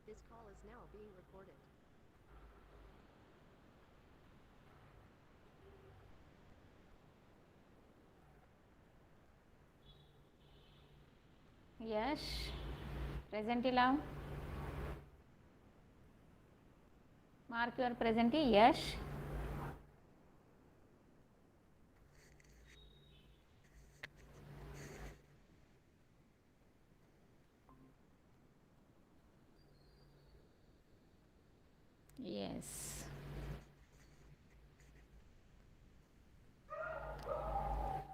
This call is now being recorded. Yash presenty लाव. Mark your presenty. Yash yes.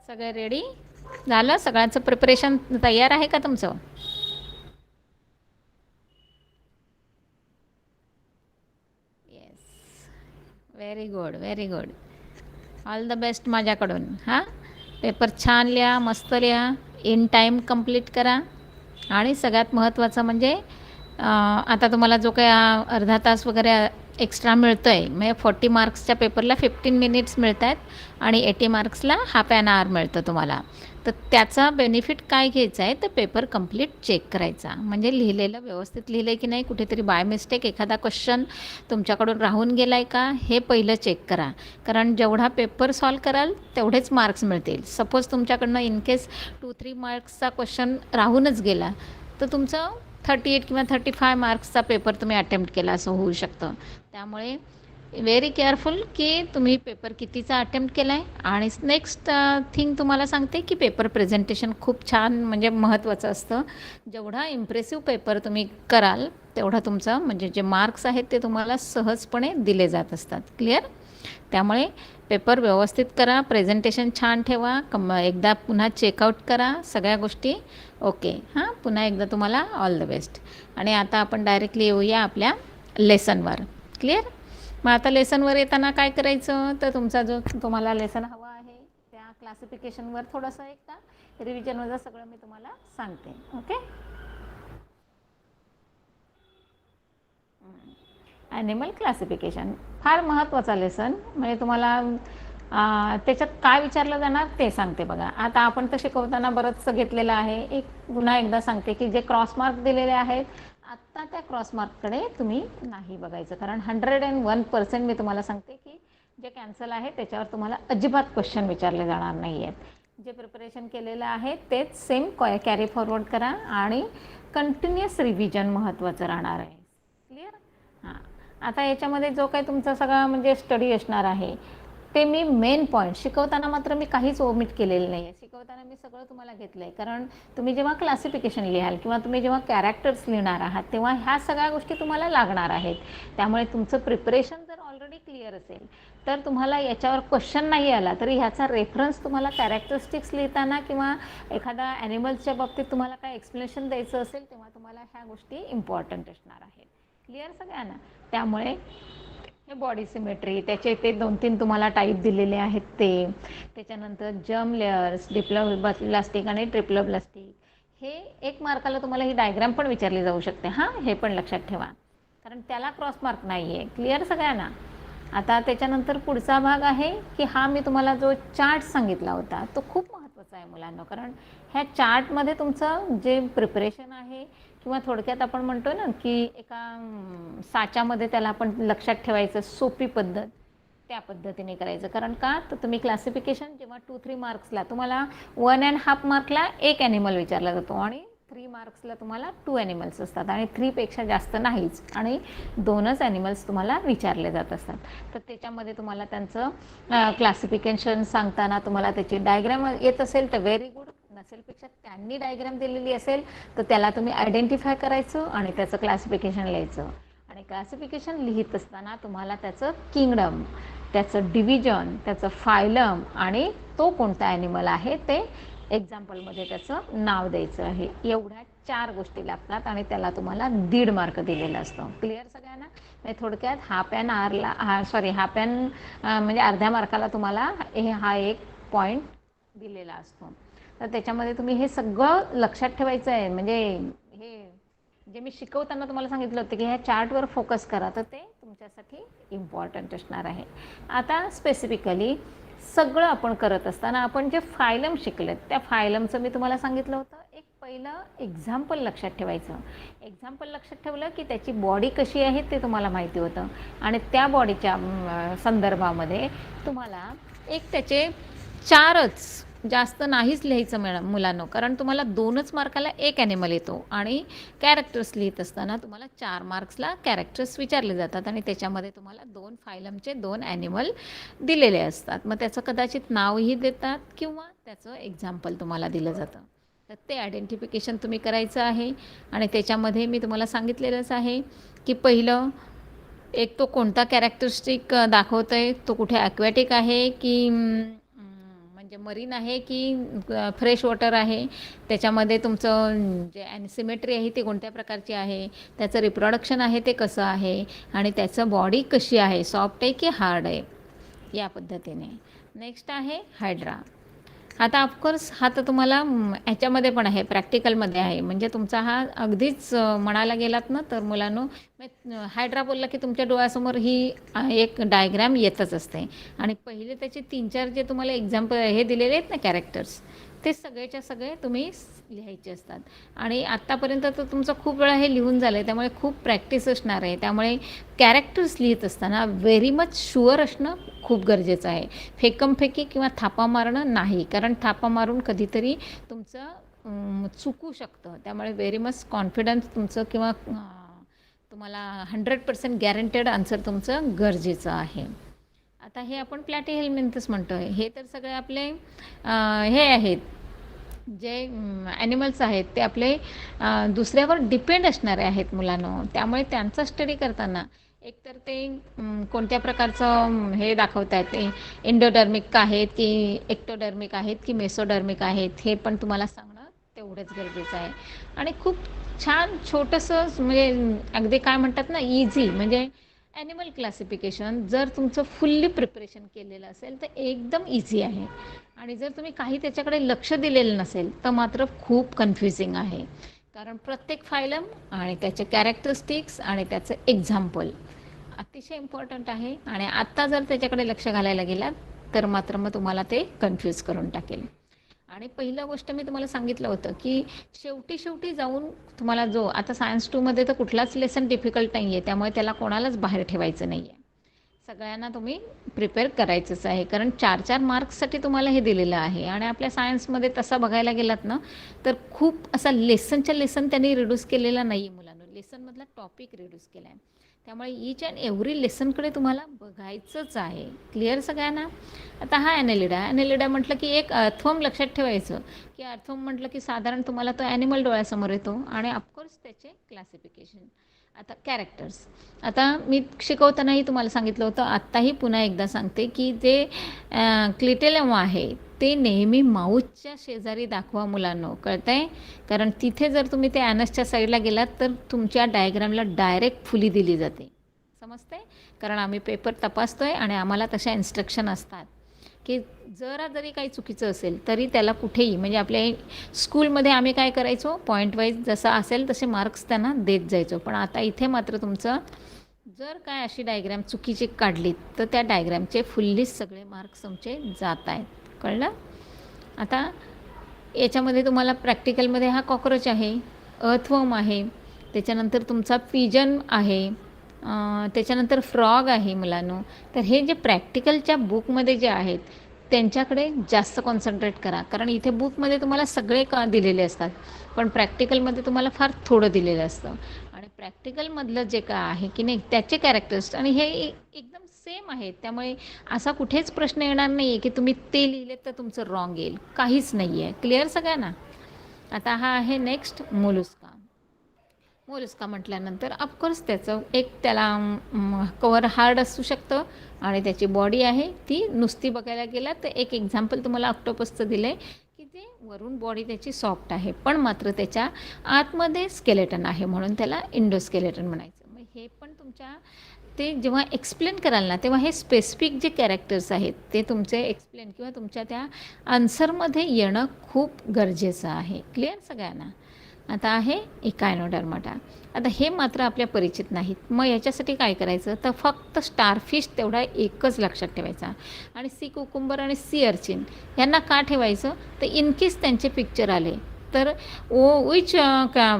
सगळे ready झालं. सगळ्यांचं प्रिपरेशन तयार आहे का तुमचं? Yes. Very good, very good. All the best माझ्याकडून. हां, पेपर छान लिहा, मस्त लिहा, इन टाईम कंप्लीट करा. आणि सगळ्यात महत्त्वाचं म्हणजे आता तुम्हाला जो काही अर्धा तास वगैरे एक्स्ट्रा मिळतो आहे, म्हणजे 40 मार्क्सच्या पेपरला 15 मिनिट्स मिळत आहेत आणि 80 मार्क्सला हाफ ॲन आवर मिळतं तुम्हाला. तर त्याचा बेनिफिट काय घ्यायचा आहे, तर पेपर कंप्लीट चेक करायचा. म्हणजे लिहिलेलं व्यवस्थित लिहिलं आहे की नाही, कुठेतरी बाय मिस्टेक एखादा क्वेश्चन तुमच्याकडून राहून गेला आहे का, हे पहिलं चेक करा. कारण जेवढा पेपर सॉल्व कराल तेवढेच मार्क्स मिळतील. सपोज तुमच्याकडनं इन केस 2-3 मार्क्सचा क्वेश्चन राहूनच गेला, तर तुमचं 38 किंवा 35 मार्क्सचा पेपर तुम्ही अटेम्प्ट केला असं होऊ शकतं. त्यामुळे व्हेरी केअरफुल की तुम्ही पेपर कितीचा अटेम्प्ट केला आहे. आणि नेक्स्ट थिंग तुम्हाला सांगते की पेपर प्रेझेंटेशन खूप छान म्हणजे महत्त्वाचं असतं. जेवढा इम्प्रेसिव्ह पेपर तुम्ही कराल तेवढा तुमचं म्हणजे जे मार्क्स आहेत ते तुम्हाला सहजपणे दिले जात असतात. क्लिअर? त्यामुळे पेपर व्यवस्थित करा, प्रेझेंटेशन छान ठेवा, एकदा पुन्हा चेकआउट करा सगळ्या गोष्टी. ओके. हां, पुन्हा एकदा तुम्हाला ऑल द बेस्ट. आणि आता आपण डायरेक्टली येऊया आपल्या लेसनवर. क्लिअर? मग आता लेसनवर येताना काय करायचं, तर तुमचा जो तुम्हाला लेसन हवा आहे त्या क्लासिफिकेशनवर थोडंसं एकदा रिव्हिजनवर सगळं मी तुम्हाला सांगते. ओके. ॲनिमल क्लासिफिकेशन फार महत्त्वाचा लेसन. म्हणजे तुम्हाला त्याच्यात काय विचारलं जाणार ते सांगते बघा. आता आपण तर शिकवताना बरंचसं घेतलेलं आहे. पुन्हा एकदा सांगते की जे क्रॉसमार्क दिलेले आहेत आत्ता त्या क्रॉसमार्ककडे तुम्ही नाही बघायचं. कारण 101% मी तुम्हाला सांगते की जे कॅन्सल आहे त्याच्यावर तुम्हाला अजिबात क्वेश्चन विचारले जाणार नाही आहेत. जे प्रिपरेशन केलेलं आहे तेच सेम कॅरी फॉरवर्ड करा आणि कंटिन्युअस रिव्हिजन महत्त्वाचं राहणार आहे. क्लिअर? हां. आता याच्यामध्ये जो काही तुमचा सगळा म्हणजे स्टडी असणार आहे ते मी मेन पॉईंट शिकवताना मात्र मी काहीच ओमिट केलेलं नाही आहे. शिकवताना मी सगळं तुम्हाला घेतलं आहे. कारण तुम्ही जेव्हा क्लासिफिकेशन लिहाल किंवा तुम्ही जेव्हा कॅरेक्टर्स लिहिणार आहात तेव्हा ह्या सगळ्या गोष्टी तुम्हाला लागणार आहेत. त्यामुळे तुमचं प्रिपरेशन जर ऑलरेडी क्लिअर असेल तर तुम्हाला याच्यावर क्वेश्चन नाही आला तरी ह्याचा रेफरन्स तुम्हाला कॅरेक्टरिस्टिक्स लिहिताना किंवा एखादा ॲनिमल्सच्या बाबतीत तुम्हाला काय एक्सप्लेनेशन द्यायचं असेल तेव्हा तुम्हाला ह्या गोष्टी इम्पॉर्टंट असणार आहेत. क्लिअर सगळ्यांना? त्यामुळे हे बॉडी सिमेट्री त्याचे ते 2-3 तुम्हाला टाईप दिलेले आहेत ते. त्याच्यानंतर जर्म लेअर्स, डिप्लोब्लास्टिक आणि ट्रिप्लोब्लास्टिक. हे 1 मार्काला तुम्हाला ही डायग्राम पण विचारली जाऊ शकते. हां, हे पण लक्षात ठेवा. कारण त्याला क्रॉस मार्क नाही आहे. क्लिअर सगळ्यांना? आता त्याच्यानंतर पुढचा भाग आहे की हा मी तुम्हाला जो चार्ट सांगितला होता तो खूप महत्त्वाचा आहे मुलांना. कारण ह्या चार्टमध्ये तुमचं जे प्रिपरेशन आहे किंवा थोडक्यात आपण म्हणतो ना की एका साच्यामध्ये त्याला आपण लक्षात ठेवायचं सोपी पद्धत त्या पद्धतीने करायचं. कारण का, तर तुम्ही क्लासिफिकेशन जेव्हा 2-3 मार्क्सला तुम्हाला 1.5 मार्कला एक ॲनिमल विचारला जातो आणि 3 मार्क्सला तुम्हाला 2 ॲनिमल्स असतात आणि 3पेक्षा जास्त नाहीच आणि 2च ॲनिमल्स तुम्हाला विचारले जात असतात. तर त्याच्यामध्ये तुम्हाला त्यांचं क्लासिफिकेशन सांगताना तुम्हाला त्याची डायग्राम येत असेल तर व्हेरी गुड. नसेलपेक्षा त्यांनी डायग्राम दिलेली असेल तर त्याला तुम्ही आयडेंटिफाय करायचं आणि त्याचं क्लासिफिकेशन लिहायचं. आणि क्लासिफिकेशन लिहित असताना तुम्हाला त्याचं किंगडम, त्याचं डिव्हिजन, त्याचं फायलम आणि तो कोणता ॲनिमल आहे ते एक्झाम्पलमध्ये त्याचं नाव द्यायचं आहे. एवढ्या 4 गोष्टी लागतात आणि त्याला तुम्हाला 1.5 मार्क दिलेला असतो. क्लिअर सगळ्यांना? म्हणजे थोडक्यात हाफ ॲन आवरला हाफ ॲन म्हणजे अर्ध्या मार्काला तुम्हाला हा एक पॉईंट दिलेला असतो. तर त्याच्यामध्ये तुम्ही हे सगळं लक्षात ठेवायचं आहे. म्हणजे हे जे मी शिकवताना तुम्हाला सांगितलं होतं की ह्या चार्टवर फोकस करा तर ते तुमच्यासाठी इम्पॉर्टंट असणार आहे. आता स्पेसिफिकली सगळं आपण करत असताना आपण जे फायलम शिकलेत त्या फायलमचं मी तुम्हाला सांगितलं होतं, एक पहिलं एक्झाम्पल लक्षात ठेवायचं. एक्झाम्पल लक्षात ठेवलं की त्याची बॉडी कशी आहे ते तुम्हाला माहिती होतं आणि त्या बॉडीच्या संदर्भामध्ये तुम्हाला एक त्याचे 4च, जास्त नाहीच लिहायचं मॅडम मुलांनो, कारण तुम्हाला 2च मार्काला एक ॲनिमल येतो आणि कॅरेक्टर्स लिहित असताना तुम्हाला 4 मार्क्सला कॅरेक्टर्स विचारले जातात आणि त्याच्यामध्ये तुम्हाला 2 फायलमचे 2 ॲनिमल दिलेले असतात. मग त्याचं कदाचित नावही देतात किंवा त्याचं एक्झाम्पल तुम्हाला दिलं जातं. तर ते आयडेंटिफिकेशन तुम्ही करायचं आहे आणि त्याच्यामध्ये मी तुम्हाला सांगितलेलंच आहे की पहिलं एक तो कोणता कॅरेक्टरिस्टिक दाखवतो आहे, तो कुठे ॲक्वॅटिक आहे की म्हणजे मरीन आहे की फ्रेश वॉटर आहे, त्याच्यामध्ये तुमचं जे सिमेट्री आहे ती कोणत्या प्रकारची आहे, त्याचं रिप्रोडक्शन आहे ते कसं आहे आणि त्याचं बॉडी कशी आहे, सॉफ्ट आहे की हार्ड आहे, या पद्धतीने. नेक्स्ट आहे हायड्रा. आता ऑफकोर्स हा तर तुम्हाला ह्याच्यामध्ये पण आहे, प्रॅक्टिकलमध्ये आहे, म्हणजे तुमचा हा अगदीच म्हणायला गेलात ना तर मुलांनो, हायड्रा बोलला की तुमच्या डोळ्यासमोर ही एक डायग्रॅम येतच असते आणि पहिले त्याचे 3-4 जे तुम्हाला एक्झाम्पल हे दिलेले आहेत ना कॅरेक्टर्स, ते सगळेच्या सगळे तुम्ही लिहायचे असतात आणि आत्तापर्यंत तर तुमचं खूप वेळा हे लिहून झालं आहे, त्यामुळे खूप प्रॅक्टिस असणार आहे. त्यामुळे कॅरेक्टर्स लिहित असताना व्हेरी मच शुअर असणं खूप गरजेचं आहे. फेकमफेकी किंवा थापा मारणं नाही, कारण थापा मारून कधीतरी तुमचं चुकू शकतं. त्यामुळे व्हेरी मच कॉन्फिडन्स तुमचं किंवा तुम्हाला 100% गॅरंटेड आन्सर तुमचं गरजेचं आहे. आता हे आपण प्लॅटीहेल्मिंथस म्हणतो आहे, हे तर सगळे आपले हे आहेत जे ॲनिमल्स आहेत ते आपले दुसऱ्यावर डिपेंड असणारे आहेत मुलांनो. त्यामुळे त्यांचा स्टडी करताना एकतर ते कोणत्या प्रकारचं हे दाखवत आहेत, ते एंडोडर्मिक आहेत की एक्टोडर्मिक आहेत की मेसोडर्मिक आहेत, हे पण तुम्हाला सांगणं तेवढंच गरजेचं आहे. आणि खूप छान छोटंसं म्हणजे अगदी काय म्हणतात ना इझी, म्हणजे ॲनिमल क्लासिफिकेशन जर तुमचं फुल्ली प्रिपरेशन केलेलं असेल तर एकदम इझी आहे आणि जर तुम्ही काही त्याच्याकडे लक्ष दिलेलं नसेल तर मात्र खूप कन्फ्युजिंग आहे. कारण प्रत्येक फायलम आणि त्याचे कॅरेक्टरिस्टिक्स आणि त्याचं एक्झाम्पल अतिशय इम्पॉर्टंट आहे आणि आत्ता जर त्याच्याकडे लक्ष घालायला गेलात तर मात्र मग तुम्हाला ते कन्फ्यूज करून टाकेल. आणि पहिलं गोष्ट मी तुम्हाला सांगितलं होतं की शेवटी जाऊन तुम्हाला जो आता सायन्स 2मध्ये तर कुठलाच लेसन डिफिकल्ट नाही आहे, त्यामुळे त्याला कोणालाच बाहेर ठेवायचं नाही आहे. सगळ्यांना तुम्ही प्रिपेअर करायचंच आहे, कारण 4-4 मार्क्ससाठी तुम्हाला हे दिलेलं आहे आणि आपल्या सायन्समध्ये तसं बघायला गेलात ना तर खूप असा लेसनच्या लेसन त्यांनी रिड्यूस केलेला नाही आहे मुलांना, लेसनमधला टॉपिक रिड्यूस केला आहे. त्यामुळे ईच अँड एव्हरी लेसनकडे तुम्हाला बघायचंच आहे. क्लिअर सगळ्यांना? आता हा ॲनेलिडा म्हटलं की एक अर्थवम लक्षात ठेवायचं की अर्थवम म्हटलं की साधारण तुम्हाला तो ॲनिमल डोळ्यासमोर येतो आणि ऑफकोर्स त्याचे क्लासिफिकेशन. आता कॅरेक्टर्स, आता मी शिकवतानाही तुम्हाला सांगितलं होतं, आत्ताही पुन्हा एकदा सांगते की जे क्लिटेलम आहे ते नेहमी माऊसच्या शेजारी दाखवा मुलांनो, कळतं आहे? कारण तिथे जर तुम्ही ते ॲनसच्या साईडला गेलात तर तुमच्या डायग्रामला डायरेक्ट फुली दिली जाते. समजते? कारण आम्ही पेपर तपासतो आहे आणि आम्हाला तशा इन्स्ट्रक्शन असतात की जरी काही चुकीचं असेल तरी त्याला कुठेही, म्हणजे आपल्या स्कूलमध्ये आम्ही काय करायचो, पॉईंट वाईज जसा असेल तसे मार्क्स त्यांना देत जायचो. पण आता इथे मात्र तुमचं जर काय अशी डायग्राम चुकीची काढलीत तर त्या डायग्रामचे फुल्लीच सगळे मार्क्स तुमचे जात आहेत. कळलं? आता याच्यामध्ये तुम्हाला प्रॅक्टिकलमध्ये हा कॉकरोच आहे, अर्थवर्म आहे, त्याच्यानंतर तुमचा पिजन आहे, त्याच्यानंतर फ्रॉग आहे मुलांनो. तर हे जे प्रॅक्टिकलच्या बुकमध्ये जे आहेत त्यांच्याकडे जास्त कॉन्सन्ट्रेट करा, कारण इथे बुकमध्ये तुम्हाला सगळे दिलेले असतात पण प्रॅक्टिकलमध्ये तुम्हाला फार थोडं दिलेलं असतं आणि प्रॅक्टिकलमधलं जे काय आहे की नाही त्याचे कॅरेक्टर्स आणि हे एकदम सेम आहेत. त्यामुळे असा कुठेच प्रश्न येणार नाही आहे की तुम्ही ते लिहिलेत तर तुमचं रॉंग येईल, काहीच नाही आहे. क्लिअर सगळ्यांना? आता हा आहे नेक्स्ट मोलुस्का. मोलस्का म्हटल्यानंतर ऑफकोर्स त्याचं एक त्याला कवर हार्ड असू शकतं आणि त्याची बॉडी आहे ती नुसती बघायला गेला तर एक एक्झाम्पल तुम्हाला ऑक्टोपसचं दिलं आहे की ते वरून बॉडी त्याची सॉफ्ट आहे पण मात्र त्याच्या आतमध्ये स्केलेटन आहे म्हणून त्याला इंडोस्केलेटन म्हणायचं. मग हे पण तुमच्या ते जेव्हा एक्सप्लेन कराल ना तेव्हा हे स्पेसिफिक जे कॅरेक्टर्स आहेत ते तुमचे एक्सप्लेन किंवा तुमच्या त्या आन्सरमध्ये येणं खूप गरजेचं आहे. क्लिअर सगळ्यांना? आता आहे इकायनोडर्माटा. आता हे मात्र आपल्या परिचित नाहीत. मग याच्यासाठी काय करायचं, तर फक्त स्टारफिश तेवढा एकच लक्षात ठेवायचा. आणि सी कुकुंबर आणि सी अर्चिन यांना का ठेवायचं, तर इन केस त्यांचे पिक्चर आले तर विच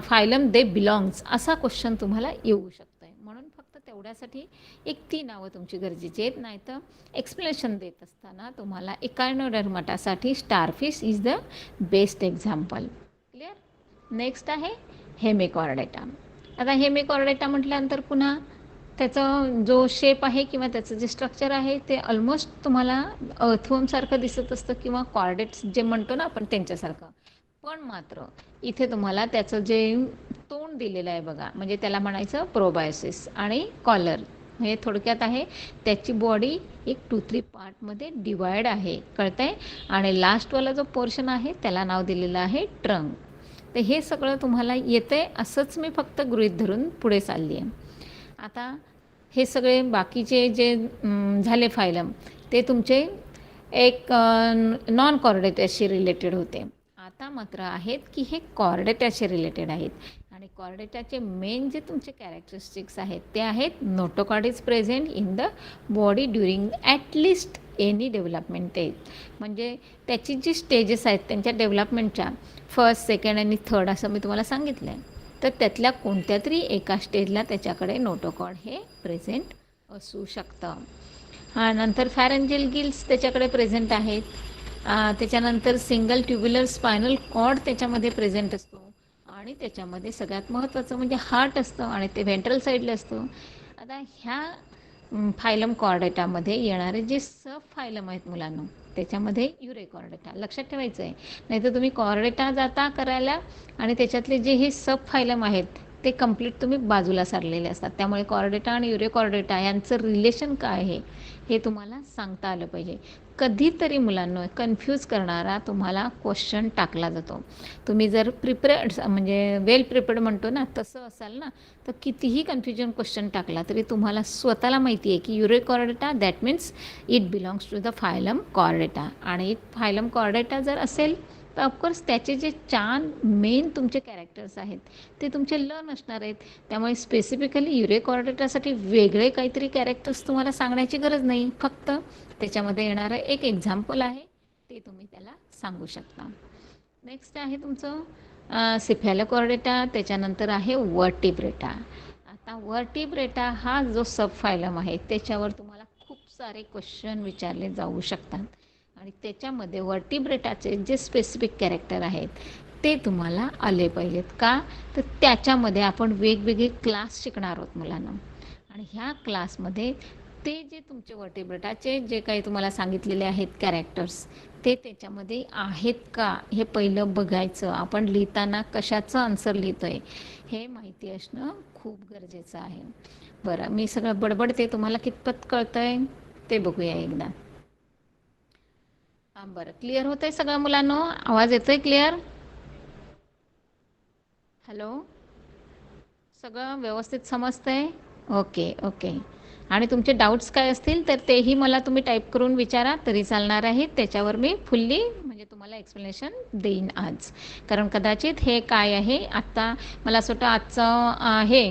फायलम दे बिलॉंग्स असा क्वेश्चन तुम्हाला येऊ शकतो आहे. म्हणून फक्त तेवढ्यासाठी एक ती नावं तुमची गरजेची आहेत. नाही तर एक्सप्लेनेशन देत असताना तुम्हाला इकायनोडर्माटासाठी starfish is the best example. Clear. Next आहे हेमिकॉर्डेटा. आता हेमिकॉर्डेटा म्हटल्यानंतर पुन्हा त्याचं जो शेप आहे किंवा त्याचं जे स्ट्रक्चर आहे ते ऑलमोस्ट तुम्हाला अर्थवर्मसारखं दिसत असतं किंवा कॉर्डेट्स जे म्हणतो ना आपण त्यांच्यासारखं. पण मात्र इथे तुम्हाला त्याचं जे तोंड दिलेलं आहे बघा, म्हणजे त्याला म्हणायचं प्रोबायोसिस आणि कॉलर. हे थोडक्यात आहे त्याची बॉडी एक 2-3 पार्टमध्ये डिवाइड आहे, कळतंय. आणि लास्टवाला जो पोर्शन आहे त्याला नाव दिलेलं आहे ट्रंक. तर हे सगळं तुम्हाला येतं आहे, असंच मी फक्त गृहीत धरून पुढे चालली आहे. आता हे सगळे बाकीचे जे झाले फायलम ते तुमचे एक नॉन कॉर्डेटाशी रिलेटेड होते. आता मात्र आहेत की हे कॉर्डेटाशी रिलेटेड आहेत. आणि कॉर्डेटाचे मेन जे तुमचे कॅरेक्टरिस्टिक्स आहेत ते आहेत notochord is present in the body during at least any development stage. म्हणजे त्याची जी स्टेजेस आहेत त्यांच्या डेव्हलपमेंटच्या फर्स्ट, सेकंड आणि थर्ड असं मी तुम्हाला सांगितलं आहे. तर त्यातल्या कोणत्या तरी एका स्टेजला त्याच्याकडे नोटोकॉर्ड हे प्रेझेंट असू शकतं. नंतर फॅरेंजियल गिल्स त्याच्याकडे प्रेझेंट आहेत. त्याच्यानंतर सिंगल ट्युब्युलर स्पायनल कॉर्ड त्याच्यामध्ये प्रेझेंट असतो. आणि त्याच्यामध्ये सगळ्यात महत्त्वाचं म्हणजे हार्ट असतं आणि ते व्हेंट्रल साईडला असतं. आता ह्या फायलम कॉर्डेटामध्ये येणारे जे सब फायलम आहेत मुलांना त्याच्यामध्ये युरेकॉर्डेटा लक्षात ठेवायचं आहे. नाहीतर तुम्ही कॉर्डेटा जाता करायला आणि त्याच्यातले जे हे सब फायलम आहेत ते कंप्लीट तुम्ही बाजूला सारलेले असतात. त्यामुळे कॉर्डेटा आणि युरेकॉर्डेटा यांचं रिलेशन काय आहे हे तुम्हाला सांगता आलं पाहिजे. कधीतरी मुलांना कन्फ्यूज करणारा तुम्हाला क्वेश्चन टाकला जातो. तुम्ही जर प्रिपेअर्ड म्हणजे वेल प्रिपेअर्ड म्हणतो ना तसं असाल ना तर कितीही कन्फ्युजन क्वेश्चन टाकला तरी तुम्हाला स्वतःला माहिती आहे की Urochordata that means it belongs to the phylum Chordata. आणि फायलम कॉर्डेटा जर असेल तर ऑफकोर्स त्याचे जे 4 मेन तुमचे कॅरेक्टर्स आहेत ते तुमचे लर्न असणार आहेत. त्यामुळे स्पेसिफिकली युरेकॉर्डेटासाठी वेगळे काहीतरी कॅरेक्टर्स तुम्हाला सांगण्याची गरज नाही. फक्त त्याच्यामध्ये येणारं एक एक्झाम्पल आहे ते तुम्ही त्याला सांगू शकता. नेक्स्ट आहे तुमचं सिफॅलोकॉर्डेटा. त्याच्यानंतर आहे वर्टिब्रेटा. आता वर्टिब्रेटा हा जो सब फायलम आहे त्याच्यावर तुम्हाला खूप सारे क्वेश्चन विचारले जाऊ शकतात. आणि त्याच्यामध्ये वर्टिब्रेटाचे जे स्पेसिफिक कॅरेक्टर आहेत ते तुम्हाला आले पाहिजेत. का तर त्याच्यामध्ये आपण वेगवेगळे क्लास शिकणार आहोत मुलांना. आणि ह्या क्लासमध्ये ते जे तुमचे वर्टिब्रेटाचे जे काही तुम्हाला सांगितलेले आहेत कॅरेक्टर्स ते त्याच्यामध्ये आहेत का हे पहिलं बघायचं. आपण लिहिताना कशाचं आन्सर लिहितो आहे हे माहिती असणं खूप गरजेचं आहे. बरं, मी सगळं बडबडते, तुम्हाला कितपत कळतं आहे ते बघूया एकदा. हां, बरं, क्लिअर होतं आहे सगळं मुलांनो? आवाज येतो आहे क्लिअर? हॅलो, सगळं व्यवस्थित समजतं आहे? Okay okay. आणि तुमचे डाऊट्स काय असतील तर तेही मला तुम्ही टाईप करून विचारा तरी चालणार आहे. त्याच्यावर मी फुल्ली म्हणजे तुम्हाला एक्सप्लेनेशन देईन आज. कारण कदाचित हे काय आहे आत्ता मला असं वाटतं आजचं आहे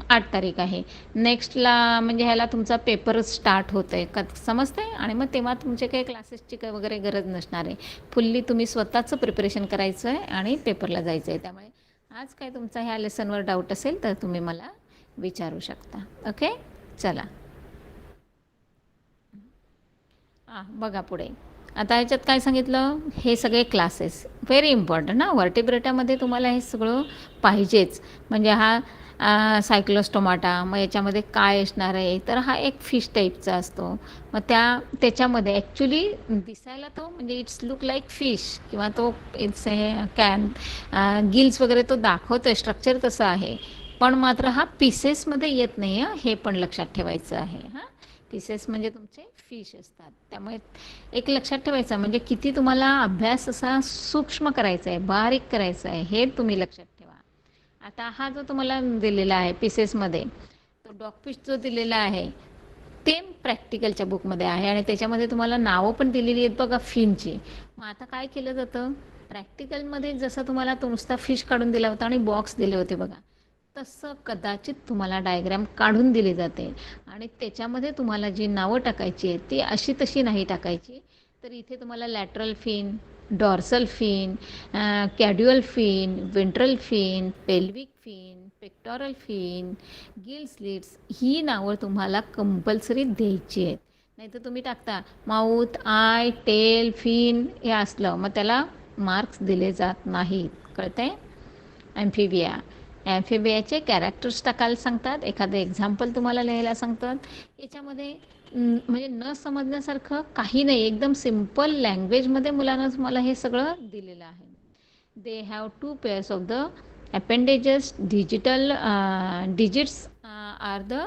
8 तारीख आहे. नेक्स्टला म्हणजे ह्याला तुमचा पेपर स्टार्ट होतं आहे का समजतं आहे. आणि मग तेव्हा तुमचे काही क्लासेसची काही वगैरे गरज नसणार आहे. फुल्ली तुम्ही स्वतःचं प्रिपरेशन करायचं आहे आणि पेपरला जायचं आहे. त्यामुळे आज काय तुमचा ह्या लेसनवर डाऊट असेल तर तुम्ही मला विचारू शकता. ओके, चला. बघा पुढे. आता ह्याच्यात काय सांगितलं, हे सगळे क्लासेस व्हेरी इम्पॉर्टंट ना. वर्टिब्रेटामध्ये तुम्हाला हे सगळं पाहिजेच. म्हणजे हा सायक्लोस्टोमाटा, मग याच्यामध्ये काय असणार आहे तर हा एक फिश टाईपचा असतो. मग त्याच्यामध्ये ॲक्च्युली दिसायला तो म्हणजे इट्स लुक लाईक फिश किंवा तो इट्स कॅन गिल्स वगैरे तो दाखवतो आहे, स्ट्रक्चर तसं आहे. पण मात्र हा पीसेसमध्ये येत नाही आहे, हे पण लक्षात ठेवायचं आहे. पीसेस म्हणजे तुमचे फिश असतात. त्यामुळे एक लक्षात ठेवायचं म्हणजे किती तुम्हाला अभ्यास असा सूक्ष्म करायचा आहे, बारीक करायचा आहे हे तुम्ही लक्षात ठेवा. आता हा जो तुम्हाला दिलेला आहे पीसेसमध्ये तो डॉगफिश जो दिलेला आहे ते प्रॅक्टिकलच्या बुकमध्ये आहे आणि त्याच्यामध्ये तुम्हाला नावं पण दिलेली आहेत बघा फिनची. मग आता काय केलं जातं प्रॅक्टिकलमध्ये जसं तुम्हाला तो नुसता फिश काढून दिला होता आणि बॉक्स दिले होते बघा, तसं कदाचित तुम्हाला डायग्राम काढून दिली जाते आणि त्याच्यामध्ये तुम्हाला जी नावं टाकायची आहेत ती अशी तशी नाही टाकायची. तर इथे तुम्हाला lateral fin, dorsal fin, caudal fin, ventral fin, pelvic fin, pectoral fin, gill slits ही नावं तुम्हाला कंपल्सरी द्यायची आहेत. नाहीतर तुम्ही टाकता माउथ, आय, टेल, फिन हे असलं मग त्याला मार्क्स दिले जात नाहीत. कळतंय? ॲम्फिबिया, ॲम्फिबियाचे कॅरेक्टर्स टाकायला सांगतात, एखादं एक्झाम्पल तुम्हाला लिहायला सांगतात. याच्यामध्ये म्हणजे न समजण्यासारखं काही नाही, एकदम सिम्पल लँग्वेजमध्ये मुलांना तुम्हाला हे सगळं दिलेलं आहे. They have 2 pairs of the appendages, digital digits are the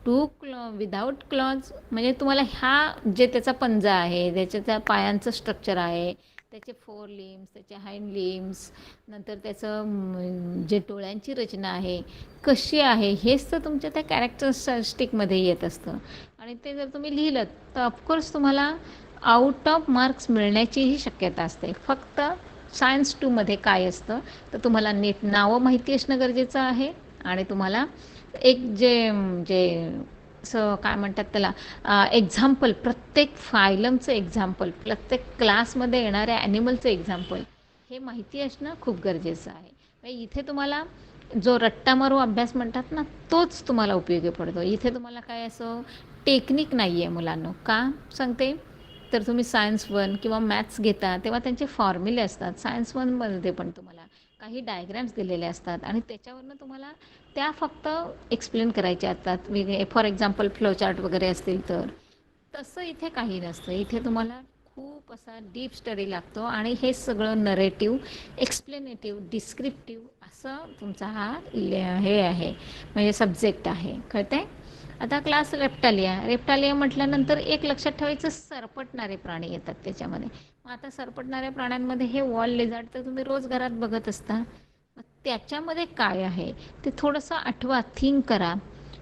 2 without claws. म्हणजे तुम्हाला ह्या जे त्याचा पंजा आहे, त्याच्या त्या पायांचं स्ट्रक्चर आहे, त्याचे 4 लिम्स, त्याचे हाइंड लिम्स, नंतर त्याचं जे डोळ्यांची रचना आहे कशी आहे, हेच तर तुमच्या त्या कॅरेक्टरिस्टिकमध्ये येत असतं. आणि ते जर तुम्ही लिहिलं तर ऑफकोर्स तुम्हाला आउट ऑफ मार्क्स मिळण्याचीही शक्यता असते. फक्त सायन्स 2मध्ये काय असतं तर तुम्हाला नीट नावं माहिती असणं गरजेचं आहे आणि तुम्हाला एक जे जे असं काय म्हणतात त्याला एक्झाम्पल, प्रत्येक फायलमचं एक्झाम्पल, प्रत्येक क्लासमध्ये येणाऱ्या ॲनिमलचं एक्झाम्पल हे माहिती असणं खूप गरजेचं आहे. म्हणजे इथे तुम्हाला जो रट्टा मारू अभ्यास म्हणतात ना तोच तुम्हाला उपयोगी पडतो. इथे तुम्हाला काय असं टेक्निक नाही आहे मुलांनो. का सांगते तर तुम्ही सायन्स 1 किंवा मॅथ्स घेता तेव्हा त्यांचे फॉर्म्युले असतात. सायन्स 1मध्ये पण तुम्हाला काही डायग्रॅम्स दिलेले असतात आणि त्याच्यावरनं तुम्हाला त्या फक्त एक्सप्लेन करायच्या असतात. वेगळे फॉर एक्झाम्पल फ्लोचार्ट वगैरे असतील तर. तसं इथे काही नसतं. इथे तुम्हाला खूप असा डीप स्टडी लागतो आणि हे सगळं नरेटिव्ह, एक्सप्लेनेटिव्ह, डिस्क्रिप्टिव्ह असं तुमचा हा हे आहे, म्हणजे सब्जेक्ट आहे. कळतंय? आता क्लास रेप्टालिया म्हटल्यानंतर एक लक्षात ठेवायचं, सरपटणारे प्राणी येतात त्याच्यामध्ये. मग आता सरपटणाऱ्या प्राण्यांमध्ये हे वॉल लिझार्ड तर तुम्ही रोज घरात बघत असता. मग त्याच्यामध्ये काय आहे ते थोडंसं आठवा, थिंक करा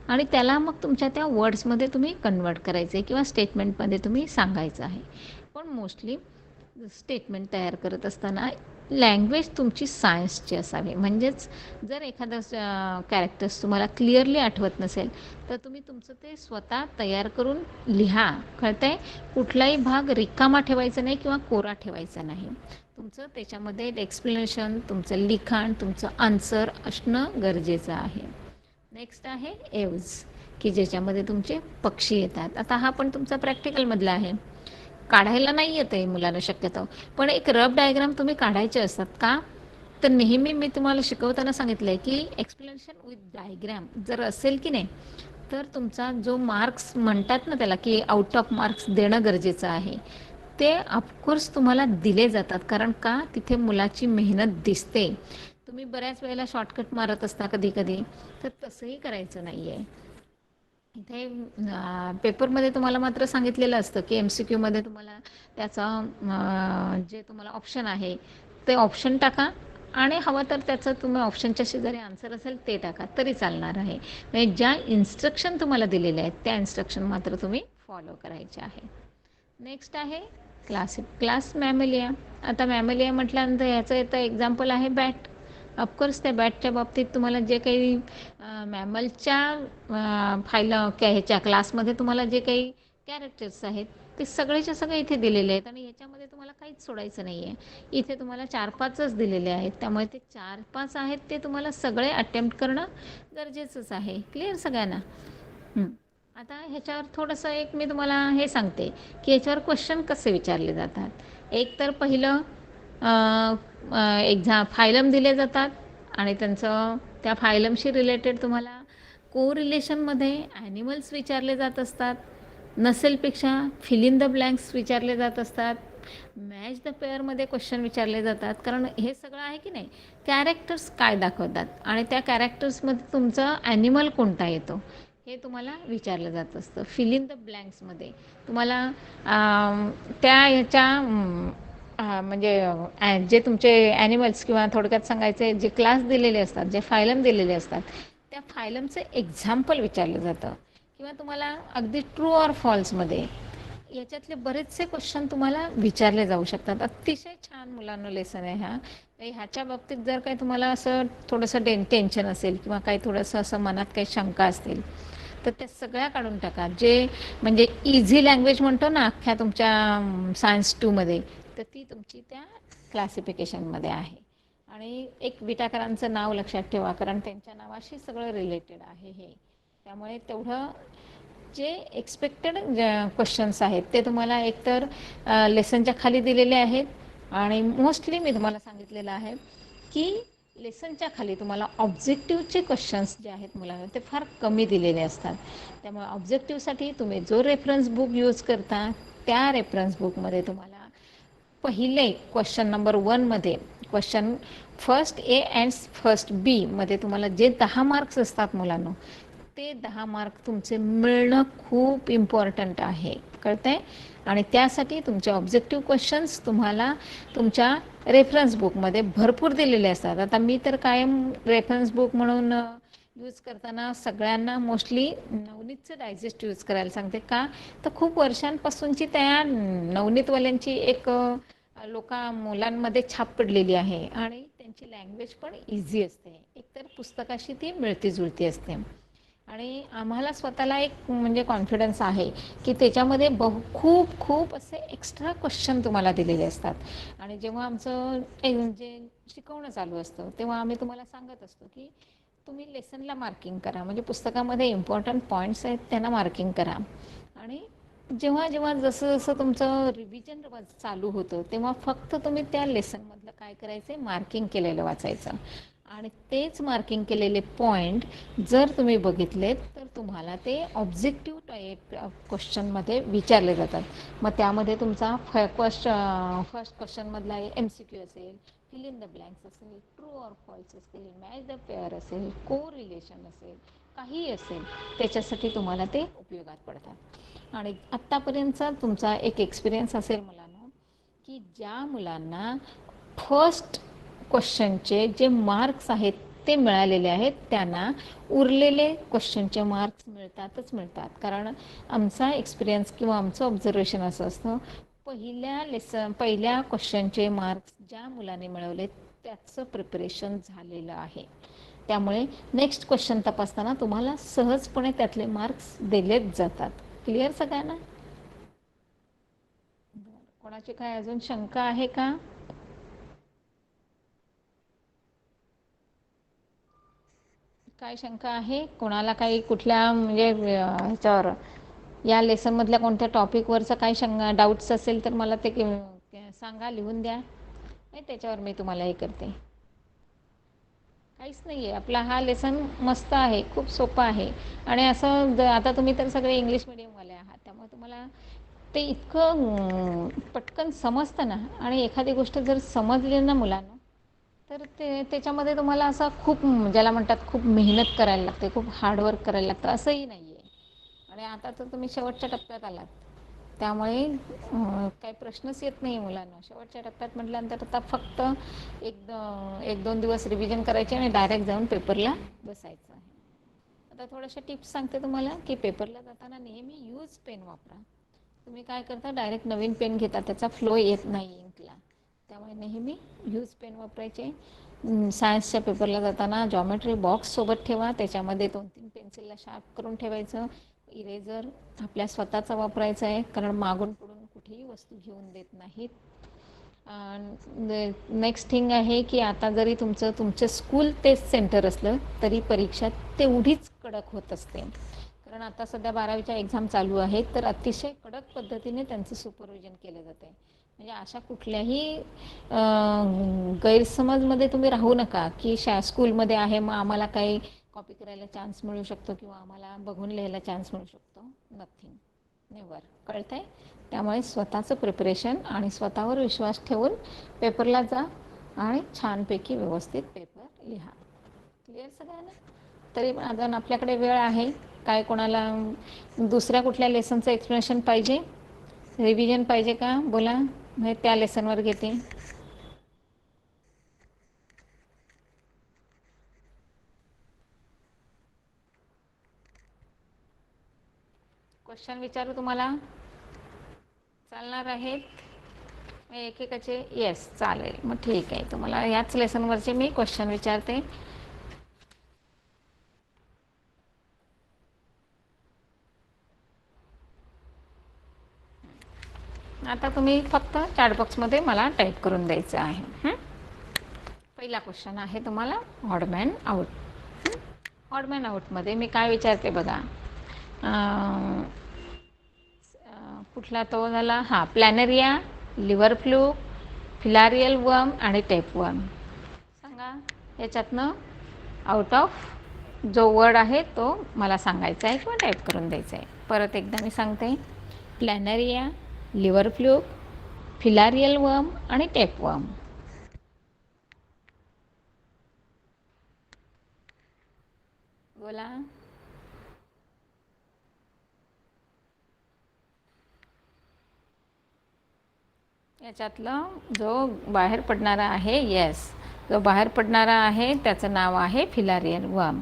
आणि त्याला मग तुमच्या त्या वर्ड्समध्ये तुम्ही कन्वर्ट करायचं आहे किंवा स्टेटमेंटमध्ये तुम्ही सांगायचं आहे. पण मोस्टली स्टेटमेंट तयार करत असताना लँग्वेज तुमची सायन्सची असावी. म्हणजेच जर एखादं कॅरेक्टर्स तुम्हाला क्लिअरली आठवत नसेल तर तुम्ही तुमचं ते स्वतः तयार करून लिहा. कळतंय? कुठलाही भाग रिकामा ठेवायचा नाही किंवा कोरा ठेवायचा नाही. तुमचं त्याच्यामध्ये एक्सप्लेनेशन, तुमचं लिखाण, तुमचं आन्सर असणं गरजेचं आहे. नेक्स्ट आहे एव्ज, की ज्याच्यामध्ये तुमचे पक्षी येतात. आता हा पण तुमचा प्रॅक्टिकलमधला आहे. काढायला नाही येत आहे मुलांना शक्यतो, पण एक रफ डायग्राम तुम्ही काढायचे असतात. का तर नेहमी मी तुम्हाला शिकवताना सांगितलं आहे की एक्सप्लेनेशन विथ डायग्राम जर असेल की नाही तर तुमचा जो मार्क्स म्हणतात ना त्याला की आउट ऑफ मार्क्स देणं गरजेचं आहे, ते ऑफकोर्स तुम्हाला दिले जातात. कारण का तिथे मुलाची मेहनत दिसते. तुम्ही बऱ्याच वेळेला शॉर्टकट मारत असता कधी कधी, तर तसंही करायचं नाही आहे. इथे पेपरमध्ये तुम्हाला मात्र सांगितलेलं असतं की MCQमध्ये तुम्हाला त्याचा जे तुम्हाला ऑप्शन आहे ते ऑप्शन टाका आणि हवं तर त्याचं तुम्ही ऑप्शनच्या शेजारी आन्सर असेल ते टाका तरी चालणार आहे. म्हणजे ज्या इन्स्ट्रक्शन तुम्हाला दिलेल्या आहेत त्या इन्स्ट्रक्शन मात्र तुम्ही फॉलो करायचे आहे. नेक्स्ट आहे क्लास मॅमेलिया. आता मॅमेलिया म्हटल्यानंतर ह्याचं येतं एक्झाम्पल आहे बॅट. ऑफकोर्स त्या बॅटच्या बाबतीत तुम्हाला जे काही मॅमलच्या ह्याच्या क्लासमध्ये तुम्हाला जे काही कॅरेक्टर्स आहेत ते सगळेच्या सगळे इथे दिलेले आहेत आणि ह्याच्यामध्ये तुम्हाला काहीच सोडायचं नाही आहे. इथे तुम्हाला 4-5च दिलेले आहेत, त्यामुळे ते 4-5 आहेत ते तुम्हाला सगळे अटेम्प्ट करणं गरजेचंच आहे. क्लिअर सगळ्यांना? आता ह्याच्यावर थोडंसं एक मी तुम्हाला हे सांगते की ह्याच्यावर क्वेश्चन कसे विचारले जातात. एक तर पहिलं फायलम दिले जातात आणि त्यांचं त्या फायलमशी रिलेटेड तुम्हाला कोरिलेशनमध्ये ॲनिमल्स विचारले जात असतात. नसेलपेक्षा फिल इन द ब्लँक्स विचारले जात असतात. मॅच द पेअरमध्ये क्वेश्चन विचारले जातात. कारण हे सगळं आहे की नाही, कॅरेक्टर्स काय दाखवतात आणि त्या कॅरेक्टर्समध्ये तुमचा ॲनिमल कोणता येतो हे तुम्हाला विचारलं जात असतं. फिल इन द ब्लँक्समध्ये तुम्हाला त्या ह्याच्या म्हणजे जे तुमचे ॲनिमल्स किंवा थोडक्यात सांगायचे जे क्लास दिलेले असतात, जे फायलम दिलेले असतात त्या फायलमचं एक्झाम्पल विचारलं जातं किंवा तुम्हाला अगदी ट्रू ऑर फॉल्समध्ये याच्यातले बरेचसे क्वेश्चन तुम्हाला विचारले जाऊ शकतात. अतिशय छान मुलांना लेसन आहे हा. ह्याच्या बाबतीत जर काही तुम्हाला असं थोडंसं टेन्शन असेल किंवा काही थोडंसं असं मनात काही शंका असतील तर त्या सगळ्या काढून टाका. जे म्हणजे इझी लँग्वेज म्हणतो ना अख्ख्या तुमच्या सायन्स 2मध्ये, तर ती तुमची त्या क्लासिफिकेशनमध्ये आहे. आणि एक विटाकरांचं नाव लक्षात ठेवा, कारण त्यांच्या नावाशी सगळं रिलेटेड आहे हे. त्यामुळे तेवढं जे एक्सपेक्टेड क्वेश्चन्स आहेत ते तुम्हाला एकतर लेसनच्या खाली दिलेले आहेत, आणि मोस्टली मी तुम्हाला सांगितलेलं आहे की लेसनच्या खाली तुम्हाला ऑब्जेक्टिव्हचे क्वेश्चन्स जे आहेत मुलांना ते फार कमी दिलेले असतात. त्यामुळे ऑब्जेक्टिव्हसाठी तुम्ही जो रेफरन्स बुक यूज करता त्या रेफरन्स बुकमध्ये तुम्हाला पहिले क्वेश्चन नंबर 1मध्ये question first A and first B मध्ये तुम्हाला जे 10 मार्क्स असतात मुलांना, ते 10 मार्क तुमचे मिळणं खूप इम्पॉर्टंट आहे, कळतंय? आणि त्यासाठी तुमचे ऑब्जेक्टिव्ह क्वेश्चन्स तुम्हाला तुमच्या रेफरन्स बुकमध्ये भरपूर दिलेले असतात. आता मी तर कायम रेफरन्स बुक म्हणून यूज करताना सगळ्यांना मोस्टली नवनीतचं डायजेस्ट यूज करायला सांगते. का तर खूप वर्षांपासूनची त्या नवनीतवाल्यांची एक मुलांमध्ये छाप पडलेली आहे, आणि त्यांची लँग्वेज पण इझी असते, एकतर पुस्तकाशी ती मिळती जुळती असते. आणि आम्हाला स्वतःला एक म्हणजे कॉन्फिडन्स आहे की त्याच्यामध्ये खूप खूप असे एक्स्ट्रा क्वेश्चन तुम्हाला दिलेले असतात. आणि जेव्हा आमचं जे शिकवणं चालू असतं तेव्हा आम्ही तुम्हाला सांगत असतो की तुम्ही लेसनला मार्किंग करा, म्हणजे पुस्तकामध्ये इम्पॉर्टंट पॉईंट्स आहेत त्यांना मार्किंग करा. आणि जेव्हा जेव्हा जसं जसं तुमचं रिव्हिजन चालू होतं तेव्हा फक्त तुम्ही त्या लेसनमधलं काय करायचं, मार्किंग केलेलं वाचायचं. आणि तेच मार्किंग केलेले पॉईंट जर तुम्ही बघितलेत तर तुम्हाला ते ऑब्जेक्टिव्ह टाईप क्वेश्चनमध्ये विचारले जातात. मग त्यामध्ये तुमचा फर्स्ट क्वेश्चनमधला MCQ असेल, फिल इन द ब्लँक्स असेल, ट्रू ऑर फॉल्स असेल, मॅच द पेअर असेल, को रिलेशन असेल, काही असेल, त्याच्यासाठी तुम्हाला ते उपयोगात पडतात. आणि आत्तापर्यंतचा तुमचा एक एक्सपिरियन्स असेल मुलांना की ज्या मुलांना फर्स्ट क्वेश्चनचे जे मार्क्स आहेत ते मिळालेले आहेत त्यांना उरलेले क्वेश्चनचे मार्क्स मिळतातच मिळतात. कारण आमचा एक्सपिरियन्स किंवा आमचं ऑब्झर्वेशन असं असतं, पहिल्या क्वेश्चनचे मार्क्स ज्या मुलाने मिळवले त्याचं प्रिपरेशन झालेलं आहे. त्यामुळे नेक्स्ट क्वेश्चन तपासताना तुम्हाला सहजपणे त्यातले मार्क्स दिलेच जातात. क्लिअर सगळ्यांना? कोणाची काय अजून शंका आहे का? काय शंका आहे कोणाला? काही कुठल्या म्हणजे ह्याच्यावर या लेसन मधल्या कोणत्या टॉपिक वरचा काही डाऊट्स असेल तर मला ते सांगा, लिहून द्या, नाही त्याच्यावर मी तुम्हाला हे करते. काहीच नाही आहे, आपला हा लेसन मस्त आहे, खूप सोपा आहे. आणि असं आता तुम्ही तर सगळे इंग्लिश मिडियमवाले आहात त्यामुळे तुम्हाला ते इतकं पटकन समजतं ना. आणि एखादी गोष्ट जर समजली ना मुलांना तर त्याच्यामध्ये तुम्हाला असं खूप ज्याला म्हणतात खूप मेहनत करायला लागते, खूप हार्डवर्क करायला लागतं असंही नाही आहे. आणि आता तर तुम्ही शेवटच्या टप्प्यात आलात त्यामुळे काही प्रश्नच येत नाही मुलांना. शेवटच्या टप्प्यात म्हटल्यानंतर आता फक्त एक दोन दिवस रिव्हिजन करायचे आणि डायरेक्ट जाऊन पेपरला बसायचं आहे. आता थोड्याशा टिप्स सांगते तुम्हाला की पेपरला जाताना नेहमी यूज पेन वापरा. तुम्ही काय करता, डायरेक्ट नवीन पेन घेता, त्याचा फ्लो येत नाही इंकला, त्यामुळे नेहमी यूज पेन वापरायचे. सायन्सच्या पेपरला जाताना जॉमेट्री बॉक्स सोबत ठेवा, त्याच्यामध्ये 2-3 पेन्सिलला शार्प करून ठेवायचं. इरेझर आपल्या स्वतःचा वापरायचा आहे, कारण मागून पुढून कुठेही वस्तू घेऊन देत नाहीत. नेक्स्ट थिंग आहे की आता जरी तुमचं स्कूल टेस्ट सेंटर असलं तरी परीक्षा तेवढीच कडक होत असते. कारण आता सध्या 12वीच्या एक्झाम चालू आहेत तर अतिशय कडक पद्धतीने त्यांचं सुपरविजन केलं जातं आहे. म्हणजे अशा कुठल्याही गैरसमजमध्ये तुम्ही राहू नका की स्कूलमध्ये आहे मग आम्हाला काही कॉपी करायला चान्स मिळू शकतो किंवा आम्हाला बघून लिहायला चान्स मिळू शकतो. नथिंग, नेवर, कळतंय? त्यामुळे स्वतःचं प्रिपरेशन आणि स्वतःवर विश्वास ठेवून पेपरला जा आणि छानपैकी व्यवस्थित पेपर लिहा. क्लिअर सगळ्यांना? तरी पण अजून आपल्याकडे वेळ आहे. काय कोणाला दुसऱ्या कुठल्या लेसनचं एक्सप्लेनेशन पाहिजे, रिव्हिजन पाहिजे का? बोला, मी त्या लेसनवर घेते. क्वेश्चन विचारू तुम्हाला? चालणार आहेत एकेकाचे? येस, चालेल. मग ठीक आहे, तुम्हाला याच लेसनवरचे मी क्वेश्चन विचारते. आता तुम्ही फक्त चॅट बॉक्समध्ये मला टाईप करून द्यायचं आहे. पहिला क्वेश्चन आहे तुम्हाला odd man out. Odd man आउटमध्ये मी काय विचारते बघा. कुठला तो झाला? हां, planaria, liver fluke, filarial worm आणि टेपवर्म. सांगा याच्यातनं आउट ऑफ जो वर्ड आहे तो मला सांगायचा आहे किंवा टाईप करून द्यायचा आहे. परत एकदा मी सांगते. Planaria, liver fluke, filarial worm आणि टेपवर्म. बोला. याच्यातलं जो बाहेर पडणारा आहे, येस, जो बाहेर पडणारा आहे त्याचं नाव आहे फिलारियल वर्म.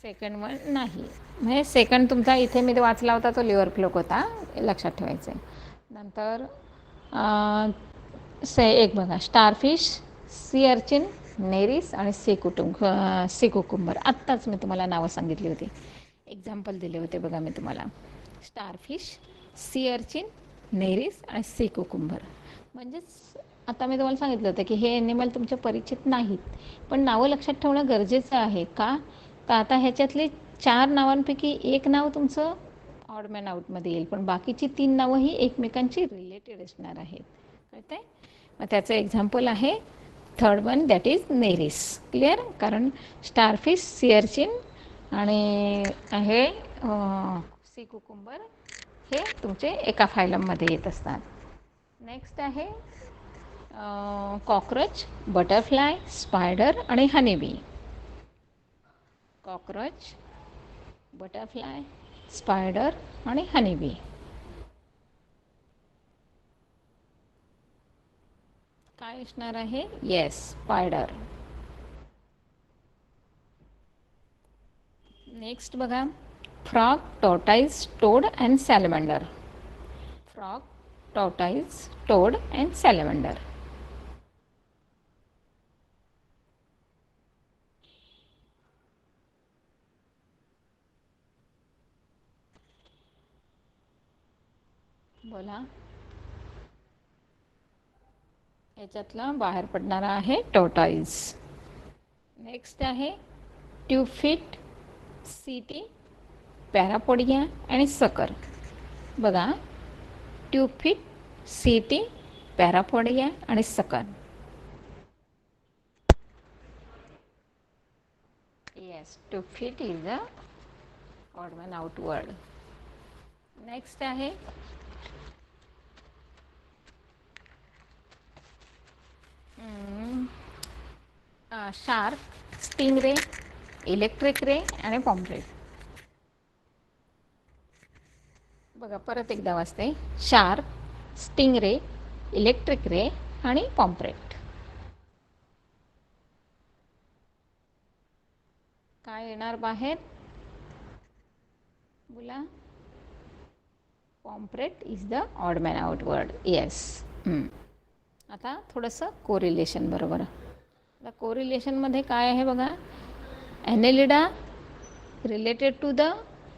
सेकंड वन नाही, म्हणजे सेकंड तुमचा इथे मी वाचला होता तो लिव्हर फ्लूक होता, लक्षात ठेवायचं आहे. नंतर एक बघा, स्टारफिश, सी अर्चिन, नेरिस आणि सी कुकुंबर. आत्ताच मी तुम्हाला नावं सांगितली होती, एक्झाम्पल दिले होते बघा मी तुम्हाला. स्टारफिश, सी अर्चिन, नेरिस आणि सी कुकुंबर. म्हणजेच आता मी तुम्हाला सांगितलं होतं की हे ॲनिमल तुमचे परिचित नाहीत, पण नावं लक्षात ठेवणं गरजेचं आहे. का तर आता ह्याच्यातले 4 नावांपैकी एक नाव तुमचं ऑड मॅन आउटमध्ये येईल, पण बाकीची 3 नावं ही एकमेकांची रिलेटेड असणार आहेत. कळतं आहे? मग त्याचं एक्झाम्पल आहे third one, that is Nereis. Clear? कारण स्टारफिश, सी अर्चिन आणि हे सी कुकुंबर हे तुमचे एका फायलममध्ये येत असतात. नेक्स्ट आहे कॉकरोच, बटरफ्लाय, स्पायडर आणि हनीबी. कॉकरोच, बटरफ्लाय, स्पायडर आणि हनीबी. काय असणार आहे? Yes, spider. नेक्स्ट बघा, frog, tortoise, toad and salamander. Frog, tortoise, toad and salamander. बोला. याच्यातला बाहेर पडणारा आहे टॉर्टाइज. नेक्स्ट आहे ट्यूफिट, सीटी, पॅरापोडिया आणि सकर. बघा, ट्यूफिट, सीटी, पॅरापोडिया आणि sucker. Yes, tube feet is the odd man out word. Next आहे shark, sting ray, electric ray आणि पॉम्फ्रेट. बघा, परत एकदा वाचते. Shark, sting ray, electric ray आणि पॉम्फ्रेट. काय येणार बाहेर? बोला. Pomfret is the odd man out word. Yes. आता थोडंसं कोरिलेशन बरोबर. आता कोरिलेशनमध्ये काय आहे बघा. Annelida related to the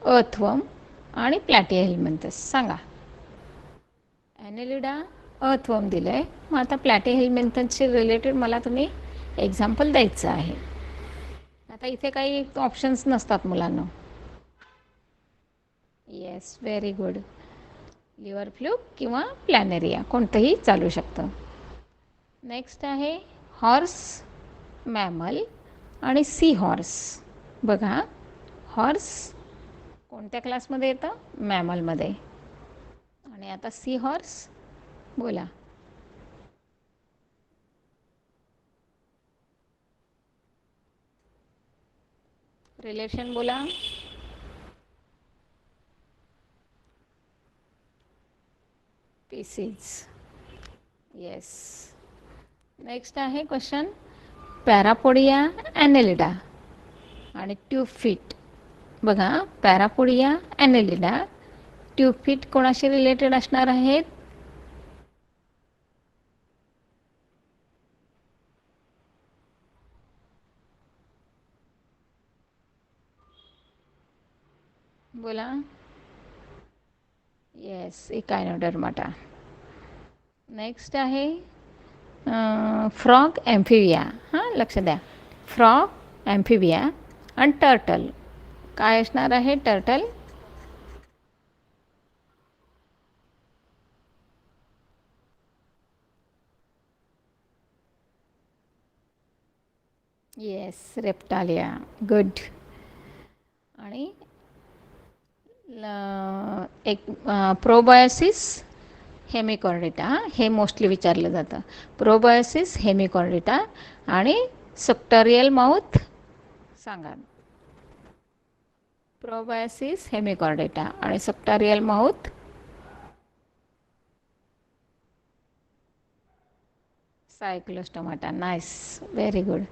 earthworm आणि प्लॅटीहेल्मिंथस. सांगा. ॲनेलिडा अर्थवर्म दिलं आहे, मग आता प्लॅटीहेल्मिंथसशी रिलेटेड मला तुम्ही एक्झाम्पल द्यायचं आहे. आता इथे काही ऑप्शन्स नसतात मुलांना. Yes, very good. Liver fluke किंवा प्लॅनेरिया कोणतंही चालू शकतं. नेक्स्ट आहे हॉर्स, मॅमल आणि सी हॉर्स. बघा, हॉर्स कोणत्या क्लासमध्ये येतं? मॅमलमध्ये. आणि आता सी हॉर्स. बोला. रिलेशन बोला. पीसीज. येस. नेक्स्ट आहे क्वेश्चन पॅरापोडिया, ॲनेलिडा आणि ट्यूफिट. बघा, पॅरापोडिया, ॲनेलिडा, ट्यूफिट कोणाशी रिलेटेड असणार आहेत? बोला. येस, इकायनोडर्माटा. नेक्स्ट आहे फ्रॉग ॲम्फिबिया. हां, लक्ष द्या. फ्रॉग, ॲम्फिबिया आणि टर्टल. काय असणार आहे टर्टल? येस, रेप्टालिया. गुड. आणि एक प्रोबायोसिस हेमिकॉर्डिटा, हे मोस्टली विचारलं जातं. प्रोबायोसिस हेमिकॉर्डिटा आणि सक्टोरियल माउथ सांगा. प्रोबायोसिस हेमिकॉर्डिटा आणि suctorial mouth. Cyclostomata. Nice, very good.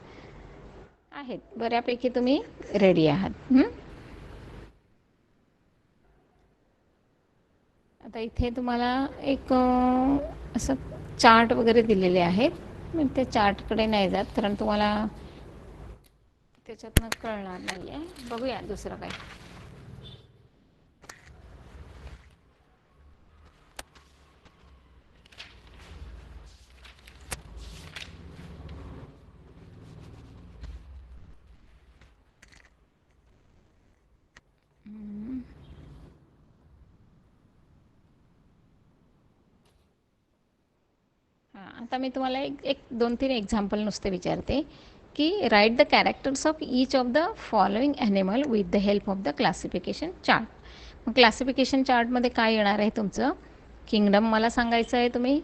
आहेत बऱ्यापैकी तुम्ही रेडी आहात. आता इथे तुम्हाला एक असं चार्ट वगैरे दिलेले आहेत. मी ते चार्टकडे नाही जात कारण तुम्हाला त्याच्यातनं कळणार नाही आहे. बघूया दुसरं काय. आता मी तुम्हाला एक 2-3 एक्झाम्पल नुसते विचारते की write the characters of each of the following animal with the help of the classification chart. मग क्लासिफिकेशन चार्टमध्ये काय येणार आहे तुमचं? किंगडम मला सांगायचं आहे, तुम्ही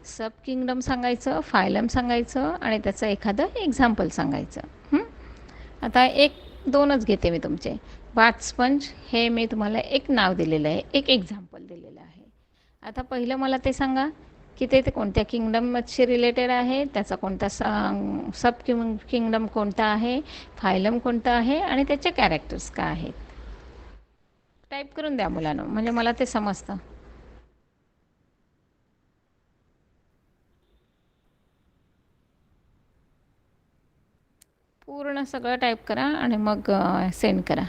सब किंगडम सांगायचं, फायलम सांगायचं आणि त्याचं एखादं एक्झाम्पल सांगायचं. आता 1-2च घेते मी तुमचे. बाथस्पंज हे मी तुम्हाला एक नाव दिलेलं आहे, एक एक्झाम्पल दिलेलं आहे. आता पहिलं मला ते सांगा की ते कोणत्या किंगडमशी रिलेटेड आहे, त्याचा कोणता सब किंगडम कोणता आहे, फायलम कोणता आहे आणि त्याचे कॅरेक्टर्स काय आहेत. टाईप करून द्या मुलांनो, म्हणजे मला ते समजतं. पूर्ण सगळं टाईप करा आणि मग सेंड करा.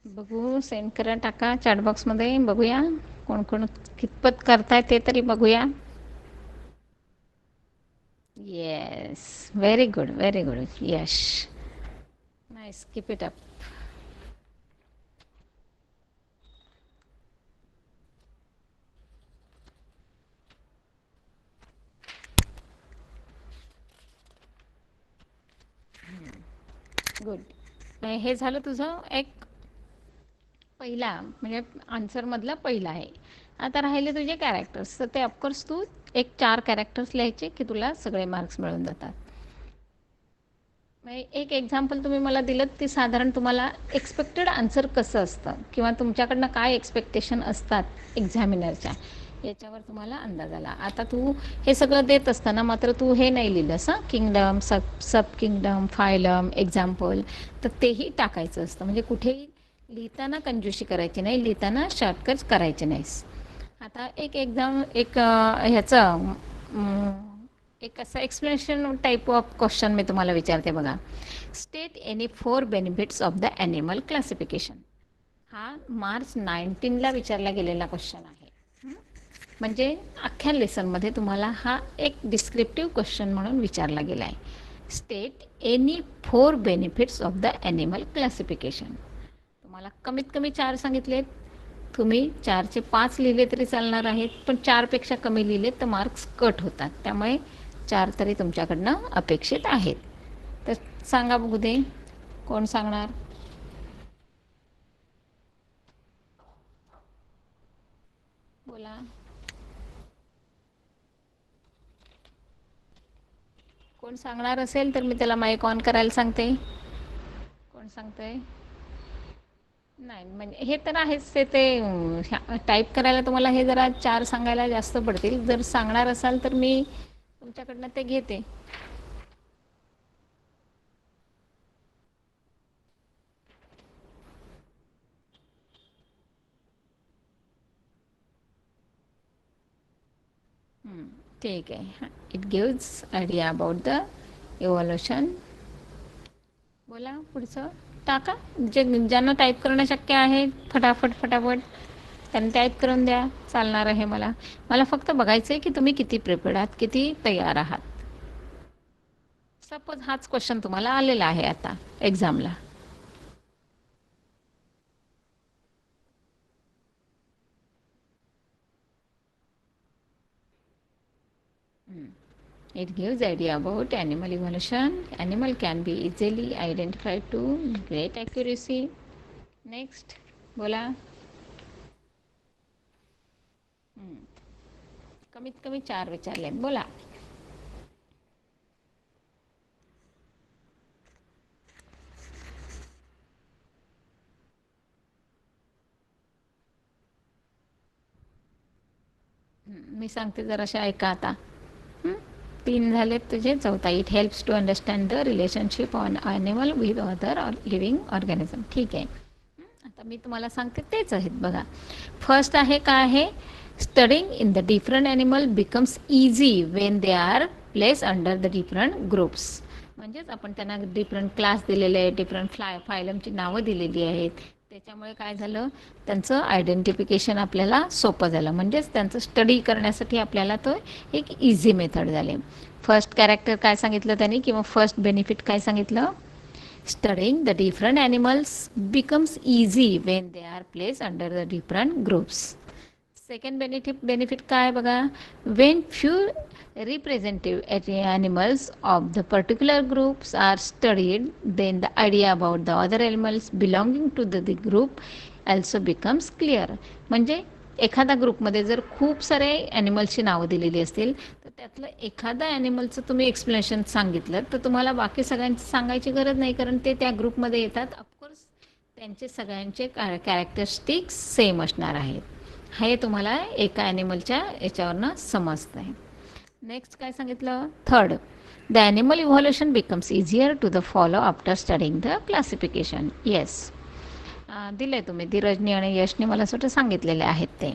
बघू, सेंड करा, टाका चॅटबॉक्समध्ये. बघूया कोण कोण कितपत करताय ते तरी बघूया. Yes, very good, very good. Yash, nice, keep it up. Good. हे झालं तुझं एक पहिला, म्हणजे आन्सरमधला पहिला आहे. आता राहिले तुझे कॅरेक्टर्स. तर ते ऑफकोर्स तू 1-4 कॅरेक्टर्स लिहायचे की तुला सगळे मार्क्स मिळून जातात. एक एक्झाम्पल तुम्ही मला दिलं, ती साधारण तुम्हाला एक्सपेक्टेड आन्सर कसं असतं किंवा तुमच्याकडनं काय एक्सपेक्टेशन असतात एक्झामिनरच्या, याच्यावर तुम्हाला अंदाज आला. आता तू हे सगळं देत असताना मात्र तू हे नाही लिहिलंस हां, किंगडम, सब किंगडम, फायलम, एक्झाम्पल. तर तेही टाकायचं असतं. म्हणजे कुठेही लिहिताना कंजूशी करायची नाही, लिहिताना शॉर्टकट्स करायचे नाहीस. आता एक ह्याचं एक असं एक्सप्लेनेशन टाईप ऑफ क्वेश्चन मी तुम्हाला विचारते बघा. State any 4 benefits of the animal classification. हा March 19ला विचारला गेलेला क्वेश्चन आहे. म्हणजे अख्ख्या लेसनमध्ये तुम्हाला हा एक डिस्क्रिप्टिव्ह क्वेश्चन म्हणून विचारला गेला आहे. State any 4 benefits of the animal classification. तुम्हाला कमीत कमी 4 सांगितलेत. तुम्ही 4चे 5 लिहिले तरी चालणार आहेत, पण 4पेक्षा कमी लिहिले तर मार्क्स कट होतात. त्यामुळे 4 तरी तुमच्याकडनं अपेक्षित आहेत. तर सांगा बघू दे, कोण सांगणार? बोला. कोण सांगणार असेल तर मी त्याला माईक ऑन करायला सांगते. कोण सांगतंय? नाही, म्हणजे हे तर आहेच ते टाईप करायला तुम्हाला हे जरा 4 सांगायला जास्त पडतील. जर सांगणार असाल तर मी तुमच्याकडनं ते घेते. ठीक आहे. It gives idea about the evolution. बोला पुढचं. टाका. ज्यांना टाईप करणं शक्य आहे फटाफट फटाफट त्यांनी टाईप करून द्या. चालणार आहे मला. मला फक्त बघायचं आहे की तुम्ही किती प्रिपेअर्ड आहात, किती तयार आहात. सपोज हाच क्वेश्चन तुम्हाला आलेला आहे आता एक्झामला. It gives idea about animal evolution. Animal can be easily identified to great accuracy. Next, बोला. कमीत कमी 4 विचारले. बोला. मी सांगते जराशे ऐका आता. 3 झालेत तुझे. चौथा, it helps to understand the relationship on animal with other living organism. ठीक आहे. आता मी तुम्हाला सांगते तेच आहेत बघा. फर्स्ट आहे काय आहे, studying in the different animal becomes easy when they are place under the different groups. म्हणजेच आपण त्यांना डिफरंट क्लास दिलेले आहेत, डिफरंट फायलमची नावं दिलेली आहेत. त्याच्यामुळे काय झालं, त्यांचं आयडेंटिफिकेशन आपल्याला सोपं झालं. म्हणजेच त्यांचं स्टडी करण्यासाठी आपल्याला तो एक इझी मेथड झाले. फर्स्ट कॅरेक्टर काय सांगितलं त्यांनी, किंवा फर्स्ट बेनिफिट काय सांगितलं, studying the different animals becomes easy when they are place under the different groups. Second benefit काय बघा, Wien few representative animals of the particular groups are studied, then the idea about the other animals belonging to the group also becomes clear. म्हणजे एखादा ग्रुपमध्ये जर खूप सारे ॲनिमल्सची नावं दिलेली असतील तर त्यातलं एखादा ॲनिमलचं तुम्ही एक्सप्लेनेशन सांगितलं तर तुम्हाला बाकी सगळ्यांची सांगायची गरज नाही, कारण ते त्या ग्रुपमध्ये येतात. ऑफकोर्स त्यांचे सगळ्यांचे कॅरेक्टरिस्टिक्स सेम असणार आहेत. हे तुम्हाला एका ॲनिमलच्या याच्यावरनं समजतं आहे. नेक्स्ट काय सांगितलं, third, the animal evolution becomes easier to the follow after studying the classification. Yes, दिलं आहे तुम्ही. धीरजनी आणि यशनी मला स्वतः सांगितलेले आहेत ते.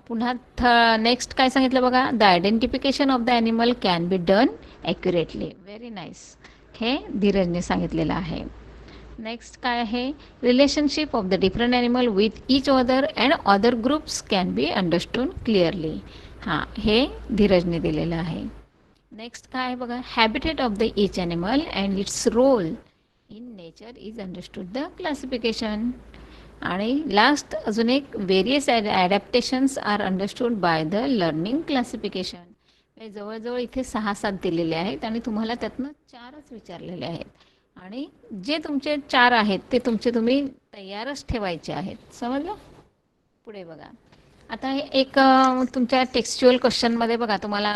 पुन्हा नेक्स्ट काय सांगितलं बघा, the identification of the animal can be done accurately. Very nice. हे धीरजने सांगितलेलं आहे. नेक्स्ट काय आहे, relationship of the different animal with each other and other groups can be understood clearly. हां, हे धीरजने दिलेलं आहे. नेक्स्ट काय आहे बघा, habitat of the each animal and its role in nature is understood the classification. आणि लास्ट अजून एक, various adaptations are understood by the learning classification. जवळजवळ इथे 6-7 दिलेले आहेत आणि तुम्हाला त्यातनं 4च विचारलेले आहेत. आणि जे तुमचे 4 आहेत ते तुम्ही तयारच ठेवायचे आहेत. समजलं? पुढे बघा. आता एक तुमच्या टेक्स्च्युअल क्वेश्चनमध्ये बघा तुम्हाला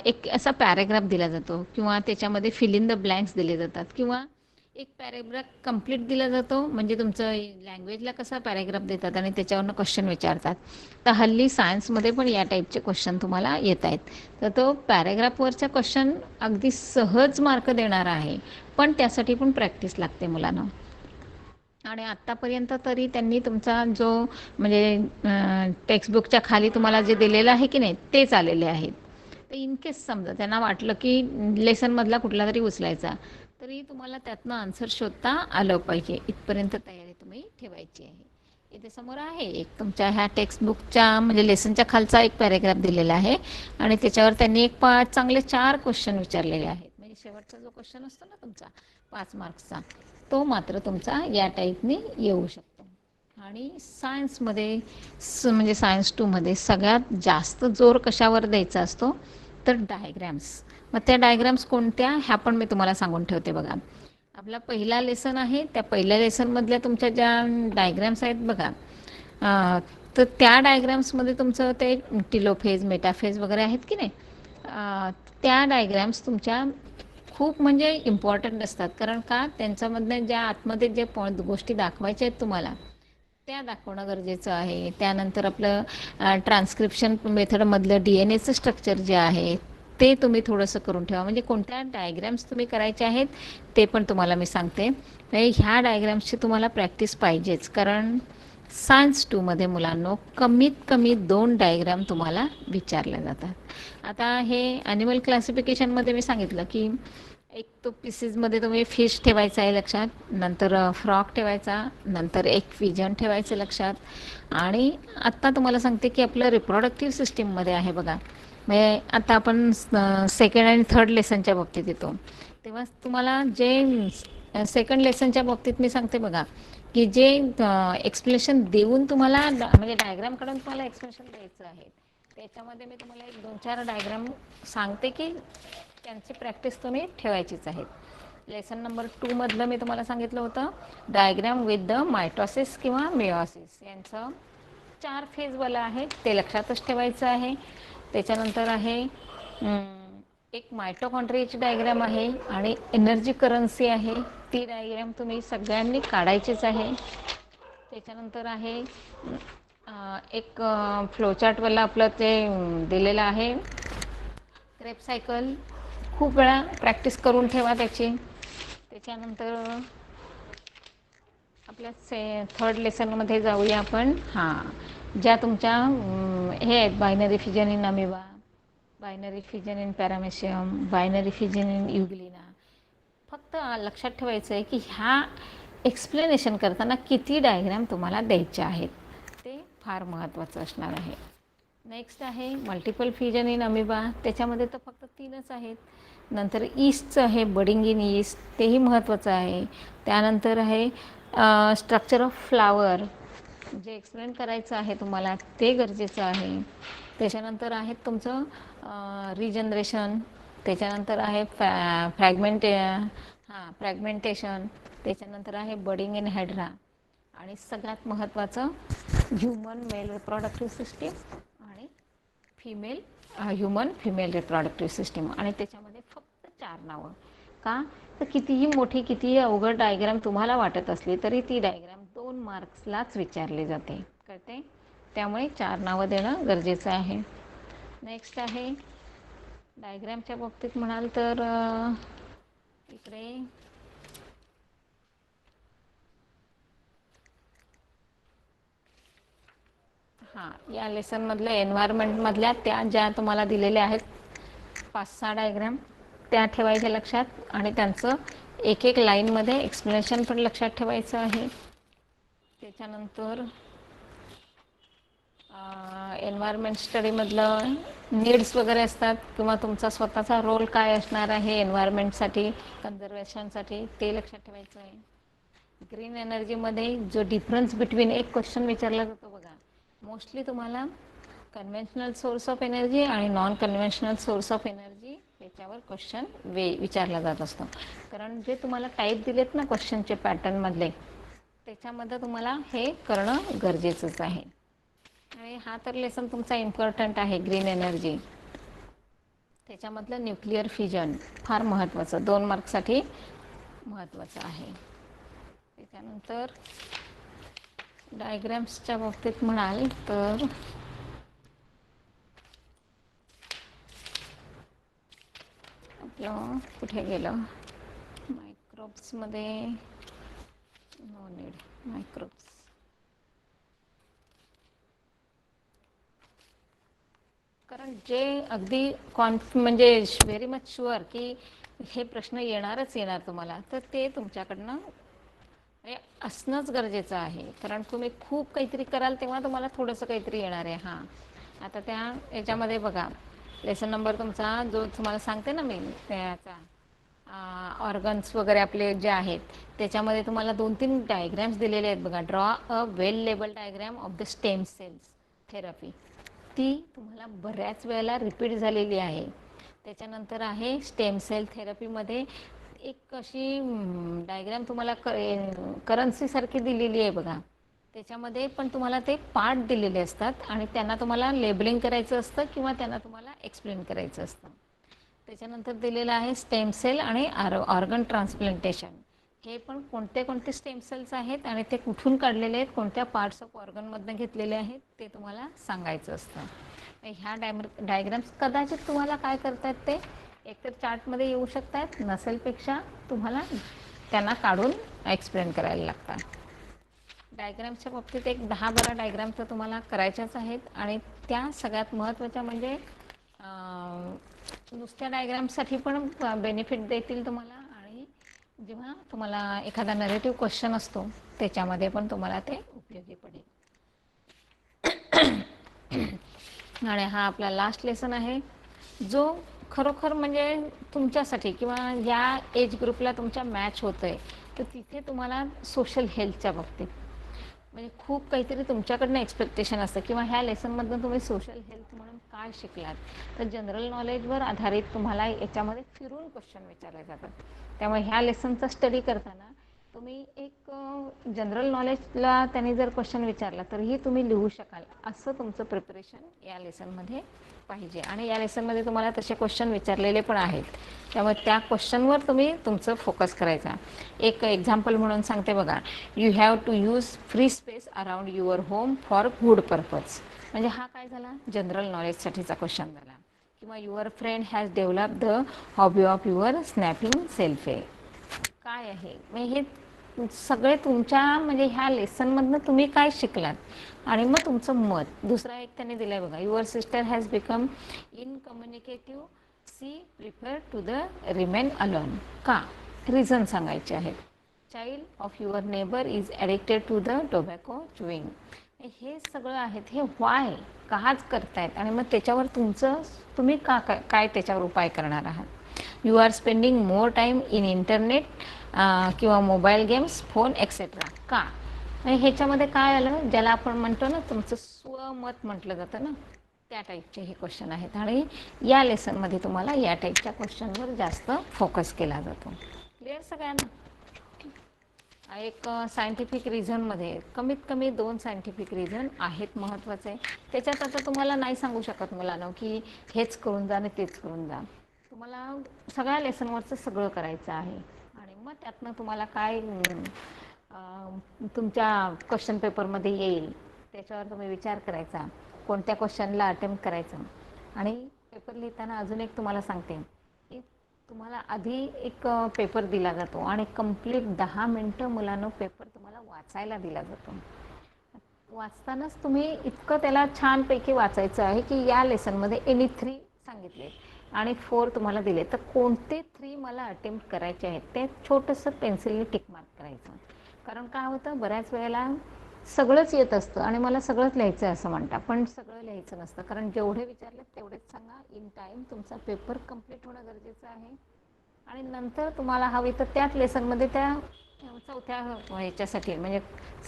एक असा पॅरेग्राफ दिला जातो, किंवा त्याच्यामध्ये फिल इन द ब्लँक्स दिले जातात, किंवा एक पॅरेग्राफ कंप्लीट दिला जातो. म्हणजे तुमचं लँग्वेजला कसा पॅरेग्राफ देतात आणि त्याच्यावरनं क्वेश्चन विचारतात. तर हल्ली सायन्समध्ये पण या टाईपचे क्वेश्चन तुम्हाला येत आहेत. तर तो पॅरेग्राफवरचा क्वेश्चन अगदी सहज मार्क देणारा आहे, पण त्यासाठी पण प्रॅक्टिस लागते मुलांना. आणि आत्तापर्यंत तरी त्यांनी तुमचा जो म्हणजे टेक्स्टबुकच्या खाली तुम्हाला जे दिलेलं आहे की नाही तेच आलेले आहेत. तर इन केस समजा त्यांना वाटलं की लेसनमधला कुठला तरी उचलायचा, तरी तुम्हाला त्यातनं आन्सर शोधता आलं पाहिजे. इथपर्यंत तयारी तुम्ही ठेवायची आहे. इथे समोर आहे एक तुमच्या ह्या टेक्स्टबुकच्या म्हणजे लेसनच्या खालचा एक पॅरेग्राफ दिलेला आहे, आणि त्याच्यावर त्यांनी एक चांगले 4 क्वेश्चन विचारलेले आहेत. म्हणजे शेवटचा जो क्वेश्चन असतो ना तुमचा 5 मार्क्सचा, तो मात्र तुमचा या टाईपने येऊ शकतो. आणि सायन्समध्ये म्हणजे सायन्स 2मध्ये सगळ्यात जास्त जोर कशावर द्यायचा असतो तर डायग्रॅम्स. मग त्या डायग्रॅम्स कोणत्या ह्या पण मी तुम्हाला सांगून ठेवते बघा. आपला पहिला लेसन आहे, त्या पहिल्या लेसनमधल्या तुमच्या ज्या डायग्रॅम्स आहेत बघा, तर त्या डायग्रॅम्समध्ये तुमचं ते टिलोफेज मेटाफेज वगैरे आहेत की नाही, त्या डायग्रॅम्स तुमच्या खूप म्हणजे इम्पॉर्टंट असतात. कारण का त्यांच्यामधनं ज्या आतमध्ये जे गोष्टी दाखवायच्या आहेत तुम्हाला त्या दाखवणं गरजेचं आहे. त्यानंतर आपलं ट्रान्स्क्रिप्शन मेथडमधलं डी एन एचं स्ट्रक्चर जे आहे ते तुम्ही थोडंसं करून ठेवा. म्हणजे कोणत्या डायग्रॅम्स तुम्ही करायचे आहेत ते पण तुम्हाला मी सांगते. म्हणजे ह्या डायग्रॅम्सची तुम्हाला प्रॅक्टिस पाहिजेच. कारण सायन्स 2मध्ये मुलांनो कमीत कमी 2 डायग्राम तुम्हाला विचारल्या जातात. आता हे ॲनिमल क्लासिफिकेशनमध्ये मी सांगितलं की एक तो पीसेसमध्ये तुम्ही फिश ठेवायचा आहे लक्षात, नंतर फ्रॉग ठेवायचा, नंतर एक पिजन ठेवायचं लक्षात. आणि आत्ता तुम्हाला सांगते की आपलं रिप्रोडक्टिव्ह सिस्टीममध्ये आहे बघा. म्हणजे आता आपण सेकंड आणि थर्ड लेसनच्या बाबतीत येतो, तेव्हा तुम्हाला जे सेकंड लेसनच्या बाबतीत मी सांगते बघा की जे एक्सप्लेनेशन देऊन तुम्हाला म्हणजे डायग्राम काढून तुम्हाला एक्सप्लेनेशन द्यायचं आहे, त्याच्यामध्ये मी तुम्हाला एक 2-4 डायग्राम सांगते की त्यांची प्रॅक्टिस तुम्ही ठेवायचीच आहे. लेसन नंबर 2मधलं मी तुम्हाला सांगितलं होतं डायग्राम विथ द मायटॉसिस किंवा मेओसिस यांचं 4 फेजवालं आहे, ते लक्षातच ठेवायचं आहे. त्याच्यानंतर आहे एक मायटोकॉन्ड्रियाची डायग्राम आहे आणि एनर्जी करन्सी आहे, ती डायग्राम तुम्ही सगळ्यांनी काढायचीच आहे. त्याच्यानंतर आहे एक फ्लोचार्टवाला आपलं ते दिलेलं आहे क्रेप सायकल, खूप वेळा प्रॅक्टिस करून ठेवा त्याची. त्याच्यानंतर आपल्या थर्ड लेसनमध्ये जाऊया आपण. ज्या तुमच्या हे आहेत binary fission in amoeba, binary fission in paramecium, binary fission in euglena. फक्त लक्षात ठेवायचं आहे की ह्या एक्सप्लेनेशन करताना किती डायग्राम तुम्हाला द्यायचे आहेत, ते फार महत्त्वाचं असणार आहे. नेक्स्ट आहे मल्टिपल फिजन इन अमिबा, त्याच्यामध्ये तर फक्त 3च आहेत. नंतर ईस्टचं आहे बडिंग इन ईस्ट, तेही महत्त्वाचं आहे. त्यानंतर आहे स्ट्रक्चर ऑफ फ्लावर, जे एक्सप्लेन करायचं आहे तुम्हाला ते गरजेचं आहे. त्याच्यानंतर आहेत तुमचं रिजनरेशन, त्याच्यानंतर आहे फ्रॅगमेंटेशन, त्याच्यानंतर आहे बडिंग इन हायड्रा, आणि सगळ्यात महत्त्वाचं ह्युमन मेल रिप्रोडक्टिव्ह सिस्टीम आणि ह्युमन फिमेल रिप्रोडक्टिव्ह सिस्टीम. आणि त्याच्यामध्ये फक्त 4 नावं. का तर कितीही मोठी कितीही अवघड डायग्राम तुम्हाला वाटत असली तरी ती डायग्राम 2 मार्क्सलाच विचारली जाते, कळते. त्यामुळे 4 नावं देणं गरजेचं आहे. नेक्स्ट आहे डायग्रामच्या बाबतीत म्हणाल तर इकडे या लेसनमधल्या एन्व्हायरमेंटमधल्या त्या ज्या तुम्हाला दिलेल्या आहेत 5-6 डायग्राम त्या ठेवायच्या लक्षात, आणि त्यांचं एक एक लाईनमध्ये एक्सप्लेनेशन पण लक्षात ठेवायचं आहे. त्याच्यानंतर एन्व्हायरमेंट स्टडीमधलं नीड्स वगैरे असतात किंवा तुमचा स्वतःचा रोल काय असणार आहे एन्व्हायरमेंटसाठी, कन्झर्वेशनसाठी, ते लक्षात ठेवायचं आहे. ग्रीन एनर्जीमध्ये जो डिफरन्स बिटवीन एक क्वेश्चन विचारला जातो बघा, मोस्टली तुम्हाला कन्व्हेन्शनल सोर्स ऑफ एनर्जी आणि non conventional source of energy याच्यावर क्वेश्चन विचारला जात असतो. कारण जे तुम्हाला टाईप दिलेत ना क्वेश्चनचे पॅटर्नमधले, त्याच्यामध्ये तुम्हाला हे करणं गरजेचंच आहे. आणि हा तर लेसन तुमचा इम्पॉर्टंट आहे ग्रीन एनर्जी. त्याच्यामधलं न्यूक्लिअर फिजन फार महत्त्वाचं, 2 मार्क्ससाठी महत्त्वाचं आहे. त्याच्यानंतर डायग्रॅम्सच्या बाबतीत म्हणाल तर आपलं कुठे गेलं, मायक्रोब्समध्ये नो नीड मायक्रोब्स. कारण जे अगदी म्हणजे व्हेरी मच शुअर की हे प्रश्न येणार तुम्हाला, तर ते तुमच्याकडनं असणंच गरजेचं आहे. कारण तुम्ही खूप काहीतरी कराल तेव्हा तुम्हाला थोडंसं काहीतरी येणार आहे. आता त्या याच्यामध्ये बघा लेसन नंबर तुमचा जो तुम्हाला सांगते ना मी त्याचा ऑर्गन्स वगैरे आपले जे आहेत त्याच्यामध्ये तुम्हाला 2-3 डायग्रॅम्स दिलेले आहेत बघा. Draw a well label diagram of the stem cells therapy. ती तुम्हाला बऱ्याच वेळेला रिपीट झालेली आहे. त्याच्यानंतर आहे स्टेम सेल थेरपीमध्ये एक अशी डायग्रॅम तुम्हाला करन्सीसारखी दिलेली आहे बघा. त्याच्यामध्ये पण तुम्हाला ते पार्ट दिलेले असतात आणि त्यांना तुम्हाला लेबलिंग करायचं असतं किंवा त्यांना तुम्हाला एक्सप्लेन करायचं असतं. त्याच्यानंतर दिलेलं आहे स्टेम सेल आणि ऑर्गन ट्रान्सप्लांटेशन. हे पण कोणते कोणते स्टेम सेल्स आहेत आणि ते कुठून काढलेले आहेत, कोणत्या पार्ट्स ऑफ ऑर्गनमधनं घेतलेले आहेत ते तुम्हाला सांगायचं असतं. ह्या डायग्राम्स कदाचित तुम्हाला काय करतात ते एकतर चार्टमध्ये येऊ शकतात, नसेलपेक्षा तुम्हाला त्यांना काढून एक्सप्लेन करायला लागतात. डायग्रामच्या बाबतीत एक 10-12 डायग्राम तर तुम्हाला करायच्याच आहेत आणि त्या सगळ्यात महत्त्वाच्या म्हणजे नुसत्या डायग्रामसाठी पण बेनिफिट देतील तुम्हाला आणि जेव्हा तुम्हाला एखादा नरेटिव्ह क्वेश्चन असतो त्याच्यामध्ये पण तुम्हाला ते उपयोगी पडेल. आणि हा आपला लास्ट लेसन आहे जो खरोखर म्हणजे तुमच्यासाठी किंवा या एज ग्रुपला तुमच्या मॅच होतं आहे. तर तिथे तुम्हाला सोशल हेल्थच्या बाबतीत म्हणजे खूप काहीतरी तुमच्याकडनं एक्सपेक्टेशन असतं किंवा ह्या लेसनमधून तुम्ही सोशल हेल्थ म्हणून काय शिकलात. तर जनरल नॉलेजवर आधारित तुम्हाला याच्यामध्ये फिरून क्वेश्चन विचारले जातात. त्यामुळे ह्या लेसनचा स्टडी करताना तुम्ही एक जनरल नॉलेजला त्यांनी जर क्वेश्चन विचारला तरीही तुम्ही लिहू शकाल असं तुमचं प्रिपरेशन या लेसनमध्ये पाहिजे. आणि या लेसनमध्ये तुम्हाला तसे क्वेश्चन विचारलेले पण आहेत. त्यामुळे त्या क्वेश्चनवर तुम्ही तुमचं फोकस करायचा. एक एक्झाम्पल म्हणून सांगते बघा. You have to use free space around your home for good purpose. म्हणजे हा काय झाला, जनरल नॉलेजसाठीचा क्वेश्चन झाला. किंवा your friend has develop the hobby of your snapping selfie. काय आहे म्हणजे हे सगळे तुमच्या म्हणजे ह्या लेसनमधनं तुम्ही काय शिकलात आणि मग तुमचं मत. दुसरा एक त्यांनी दिलं आहे बघा. Your sister has become incommunicative, she prefer to the remain alone. का, रिझन सांगायचे आहेत. Child of your neighbour is addicted to the tobacco chewing. हे सगळं आहेत. हे वाय काच करतायत आणि मग त्याच्यावर तुम्ही काय त्याच्यावर उपाय करणार आहात. You are spending more time in internet किंवा मोबाईल गेम्स, फोन एक्सेट्रा. का, ह्याच्यामध्ये काय आलं, ज्याला आपण म्हणतो ना तुमचं स्वमत म्हटलं जातं ना, त्या टाईपचे हे क्वेश्चन आहेत. आणि या लेसनमध्ये तुम्हाला या टाईपच्या क्वेश्चनवर जास्त फोकस केला जातो. क्लिअर सगळ्यांना. एक सायंटिफिक रिझनमध्ये कमीत कमी 2 सायंटिफिक रिझन आहेत महत्त्वाचे. त्याच्यात आता तुम्हाला नाही सांगू शकत मुलांना की हेच करून जा आणि तेच करून जा. तुम्हाला सगळ्या लेसनवरचं सगळं करायचं आहे आणि मग त्यातनं तुम्हाला काय तुमच्या क्वेश्चन पेपरमध्ये येईल त्याच्यावर तुम्ही विचार करायचा. कोणत्या क्वेश्चनला अटेम्प्ट करायचं. आणि पेपर लिहिताना अजून एक तुम्हाला सांगते की तुम्हाला आधी एक पेपर दिला जातो आणि कंप्लीट 10 मिनटं मुलांना पेपर तुम्हाला वाचायला दिला जातो. वाचतानाच तुम्ही इतकं त्याला छानपैकी वाचायचं आहे की या लेसनमध्ये एनी 3 सांगितले आणि 4 तुम्हाला दिले तर कोणते 3 मला अटेम्प्ट करायचे आहेत ते छोटंसं पेन्सिलने टिक मार्क करायचं. कारण काय होतं, बऱ्याच वेळेला सगळंच येत असतं आणि मला सगळंच लिहायचं आहे असं म्हणता, पण सगळं लिहायचं नसतं. कारण जेवढे विचारले तेवढेच सांगा. इन टाईम तुमचा पेपर कंप्लीट होणं गरजेचं आहे. आणि नंतर तुम्हाला हवी तर त्याच लेसनमध्ये त्या 4थ्या ह्याच्यासाठी म्हणजे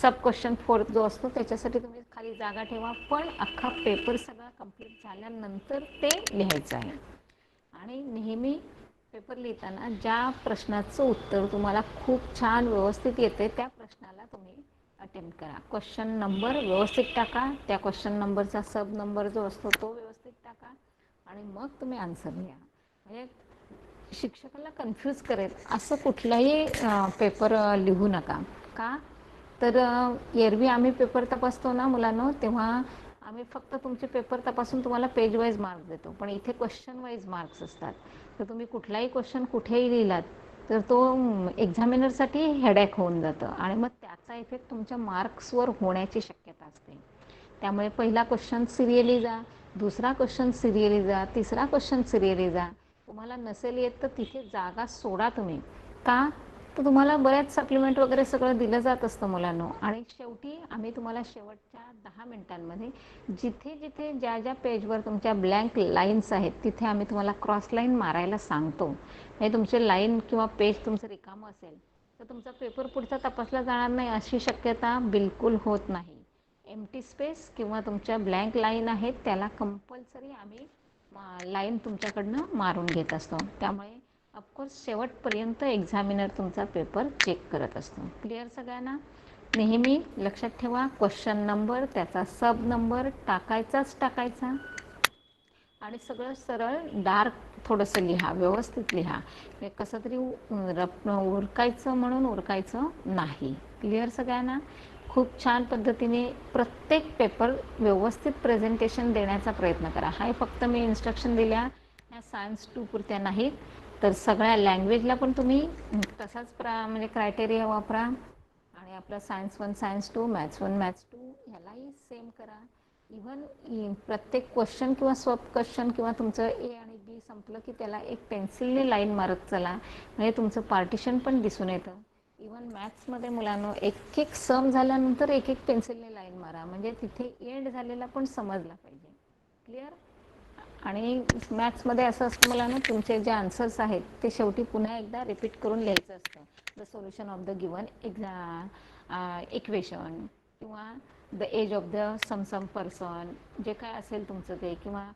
सब क्वेश्चन 4 जो असतो त्याच्यासाठी तुम्ही खाली जागा ठेवा. पण अख्खा पेपर सगळा कंप्लीट झाल्यानंतर ते लिहायचं आहे. आणि नेहमी पेपर लिहिताना ज्या प्रश्नाचं उत्तर तुम्हाला खूप छान व्यवस्थित येते त्या प्रश्नाला तुम्ही अटेम्प्ट करा. क्वेश्चन नंबर व्यवस्थित टाका, त्या क्वेश्चन नंबरचा सब नंबर जो असतो तो व्यवस्थित टाका आणि मग तुम्ही आन्सर लिहा. म्हणजे शिक्षकाला कन्फ्यूज करेल असं कुठलाही पेपर लिहू नका. का, तर एरवी आम्ही पेपर तपासतो ना मुलांना, तेव्हा आम्ही फक्त तुमचे पेपर तपासून तुम्हाला पेज वाईज मार्क्स देतो. पण इथे क्वेश्चन वाईज मार्क्स असतात. तर तुम्ही कुठलाही क्वेश्चन कुठेही लिहिलात तर तो एक्झामिनरसाठी हेडॅक होऊन जातं आणि मग त्याचा इफेक्ट तुमच्या मार्क्सवर होण्याची शक्यता असते. त्यामुळे पहिला क्वेश्चन सिरियली जा, दुसरा क्वेश्चन सिरियली जा, तिसरा क्वेश्चन सिरियली जा. तुम्हाला नसेल येत तर तिथे जागा सोडा तुम्ही. का, तर तुम्हाला बऱ्याच सप्लिमेंट वगैरे सगळं दिलं जात असतं मुलांनो. आणि शेवटी आम्ही तुम्हाला शेवटच्या 10 मिनिटांमध्ये जिथे जिथे ज्या ज्या पेजवर तुमच्या ब्लँक लाईन्स आहेत तिथे आम्ही तुम्हाला क्रॉस लाईन मारायला सांगतो. म्हणजे तुमचे लाईन किंवा पेज तुमचं रिकामं असेल तर तुमचा पेपर पुढचा तपासला जाणार नाही अशी शक्यता बिलकुल होत नाही. एम्प्टी स्पेस किंवा तुमच्या ब्लँक लाईन आहेत त्याला कंपल्सरी आम्ही लाईन तुमच्याकडनं मारून घेत असतो. त्यामुळे ऑफकोर्स शेवटपर्यंत एक्झामिनर तुमचा पेपर चेक करत असतो. क्लिअर सगळ्यांना? नेहमी लक्षात ठेवा, क्वेश्चन नंबर त्याचा सब नंबर टाकायचाच टाकायचा आणि सगळं सरळ डार्क थोडंसं लिहा, व्यवस्थित लिहा. कसं तरी उरकायचं म्हणून उरकायचं नाही. क्लिअर सगळ्यांना? खूप छान पद्धतीने प्रत्येक पेपर व्यवस्थित प्रेझेंटेशन देण्याचा प्रयत्न करा. हा फक्त मी इन्स्ट्रक्शन दिल्या ह्या सायन्स 2 पुरत्या नाहीत, तर सगळ्या लँग्वेजला पण तुम्ही तसाच म्हणजे क्रायटेरिया वापरा. आणि आपलं सायन्स 1 सायन्स 2 मॅथ्स 1 मॅथ्स 2 ह्यालाही सेम करा. इव्हन प्रत्येक क्वेश्चन किंवा सब क्वेश्चन किंवा तुमचं ए आणि बी संपलं की त्याला एक पेन्सिलने लाईन मारत चला, म्हणजे तुमचं पार्टिशन पण दिसून येतं. इव्हन मॅथ्समध्ये मुलांनो एक एक सम झाल्यानंतर एक एक पेन्सिलने लाईन मारा, म्हणजे तिथे एंड झालेला पण समजला पाहिजे. क्लिअर? आणि मॅथ्समध्ये असं असतं मुलांनो, तुमचे जे आन्सर्स आहेत ते शेवटी पुन्हा एकदा रिपीट करून लिहायचं असतं. The solution of the given equation किंवा the age of the some person, जे काय असेल तुमचं ते, किंवा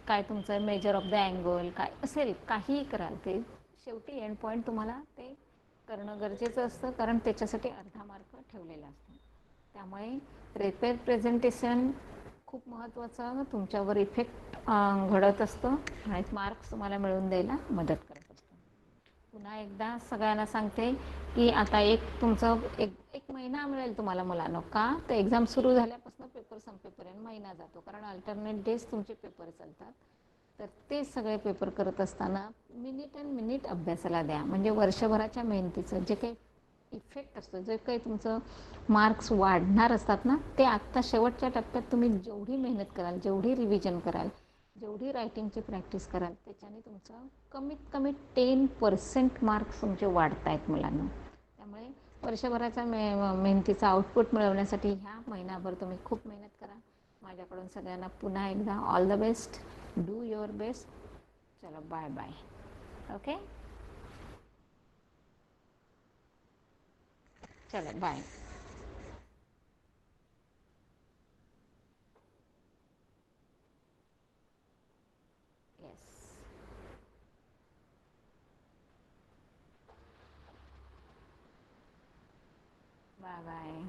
काय तुमचं मेजर ऑफ द अँगल काय असेल, काहीही कराल ते शेवटी एंड पॉईंट तुम्हाला ते करणं गरजेचं असतं, कारण त्याच्यासाठी अर्धा मार्क ठेवलेला असतो. त्यामुळे रेपेड प्रेझेंटेशन खूप महत्त्वाचं तुमच्यावर इफेक्ट घडत असतं आणि मार्क्स तुम्हाला मिळवून द्यायला मदत करत असतं. पुन्हा एकदा सगळ्यांना सांगते की आता तुमचं एक महिना मिळेल तुम्हाला मुलांनो. का? तर एक्झाम सुरू झाल्यापासून पेपर संपेपर्यंत महिना जातो, कारण अल्टरनेट डेज तुमचे पेपर चालतात. तर ते सगळे पेपर करत असताना मिनिट अँड मिनिट अभ्यासाला द्या. म्हणजे वर्षभराच्या मेहनतीचं जे काही इफेक्ट असतो, जे काही तुमचं मार्क्स वाढणार असतात ना, ते आत्ता शेवटच्या टप्प्यात तुम्ही जेवढी मेहनत कराल, जेवढी रिव्हिजन कराल, जेवढी रायटिंगची प्रॅक्टिस कराल, त्याच्याने तुमचं कमीत कमी 10% मार्क्स तुमचे वाढत आहेत मुलांना. त्यामुळे वर्षभराच्या मेहनतीचा आउटपुट मिळवण्यासाठी ह्या महिनाभर तुम्ही खूप मेहनत करा. माझ्याकडून सगळ्यांना पुन्हा एकदा all the best. Do your best. चलो बाय बाय. ओके, चलो बाय. Yes, bye bye.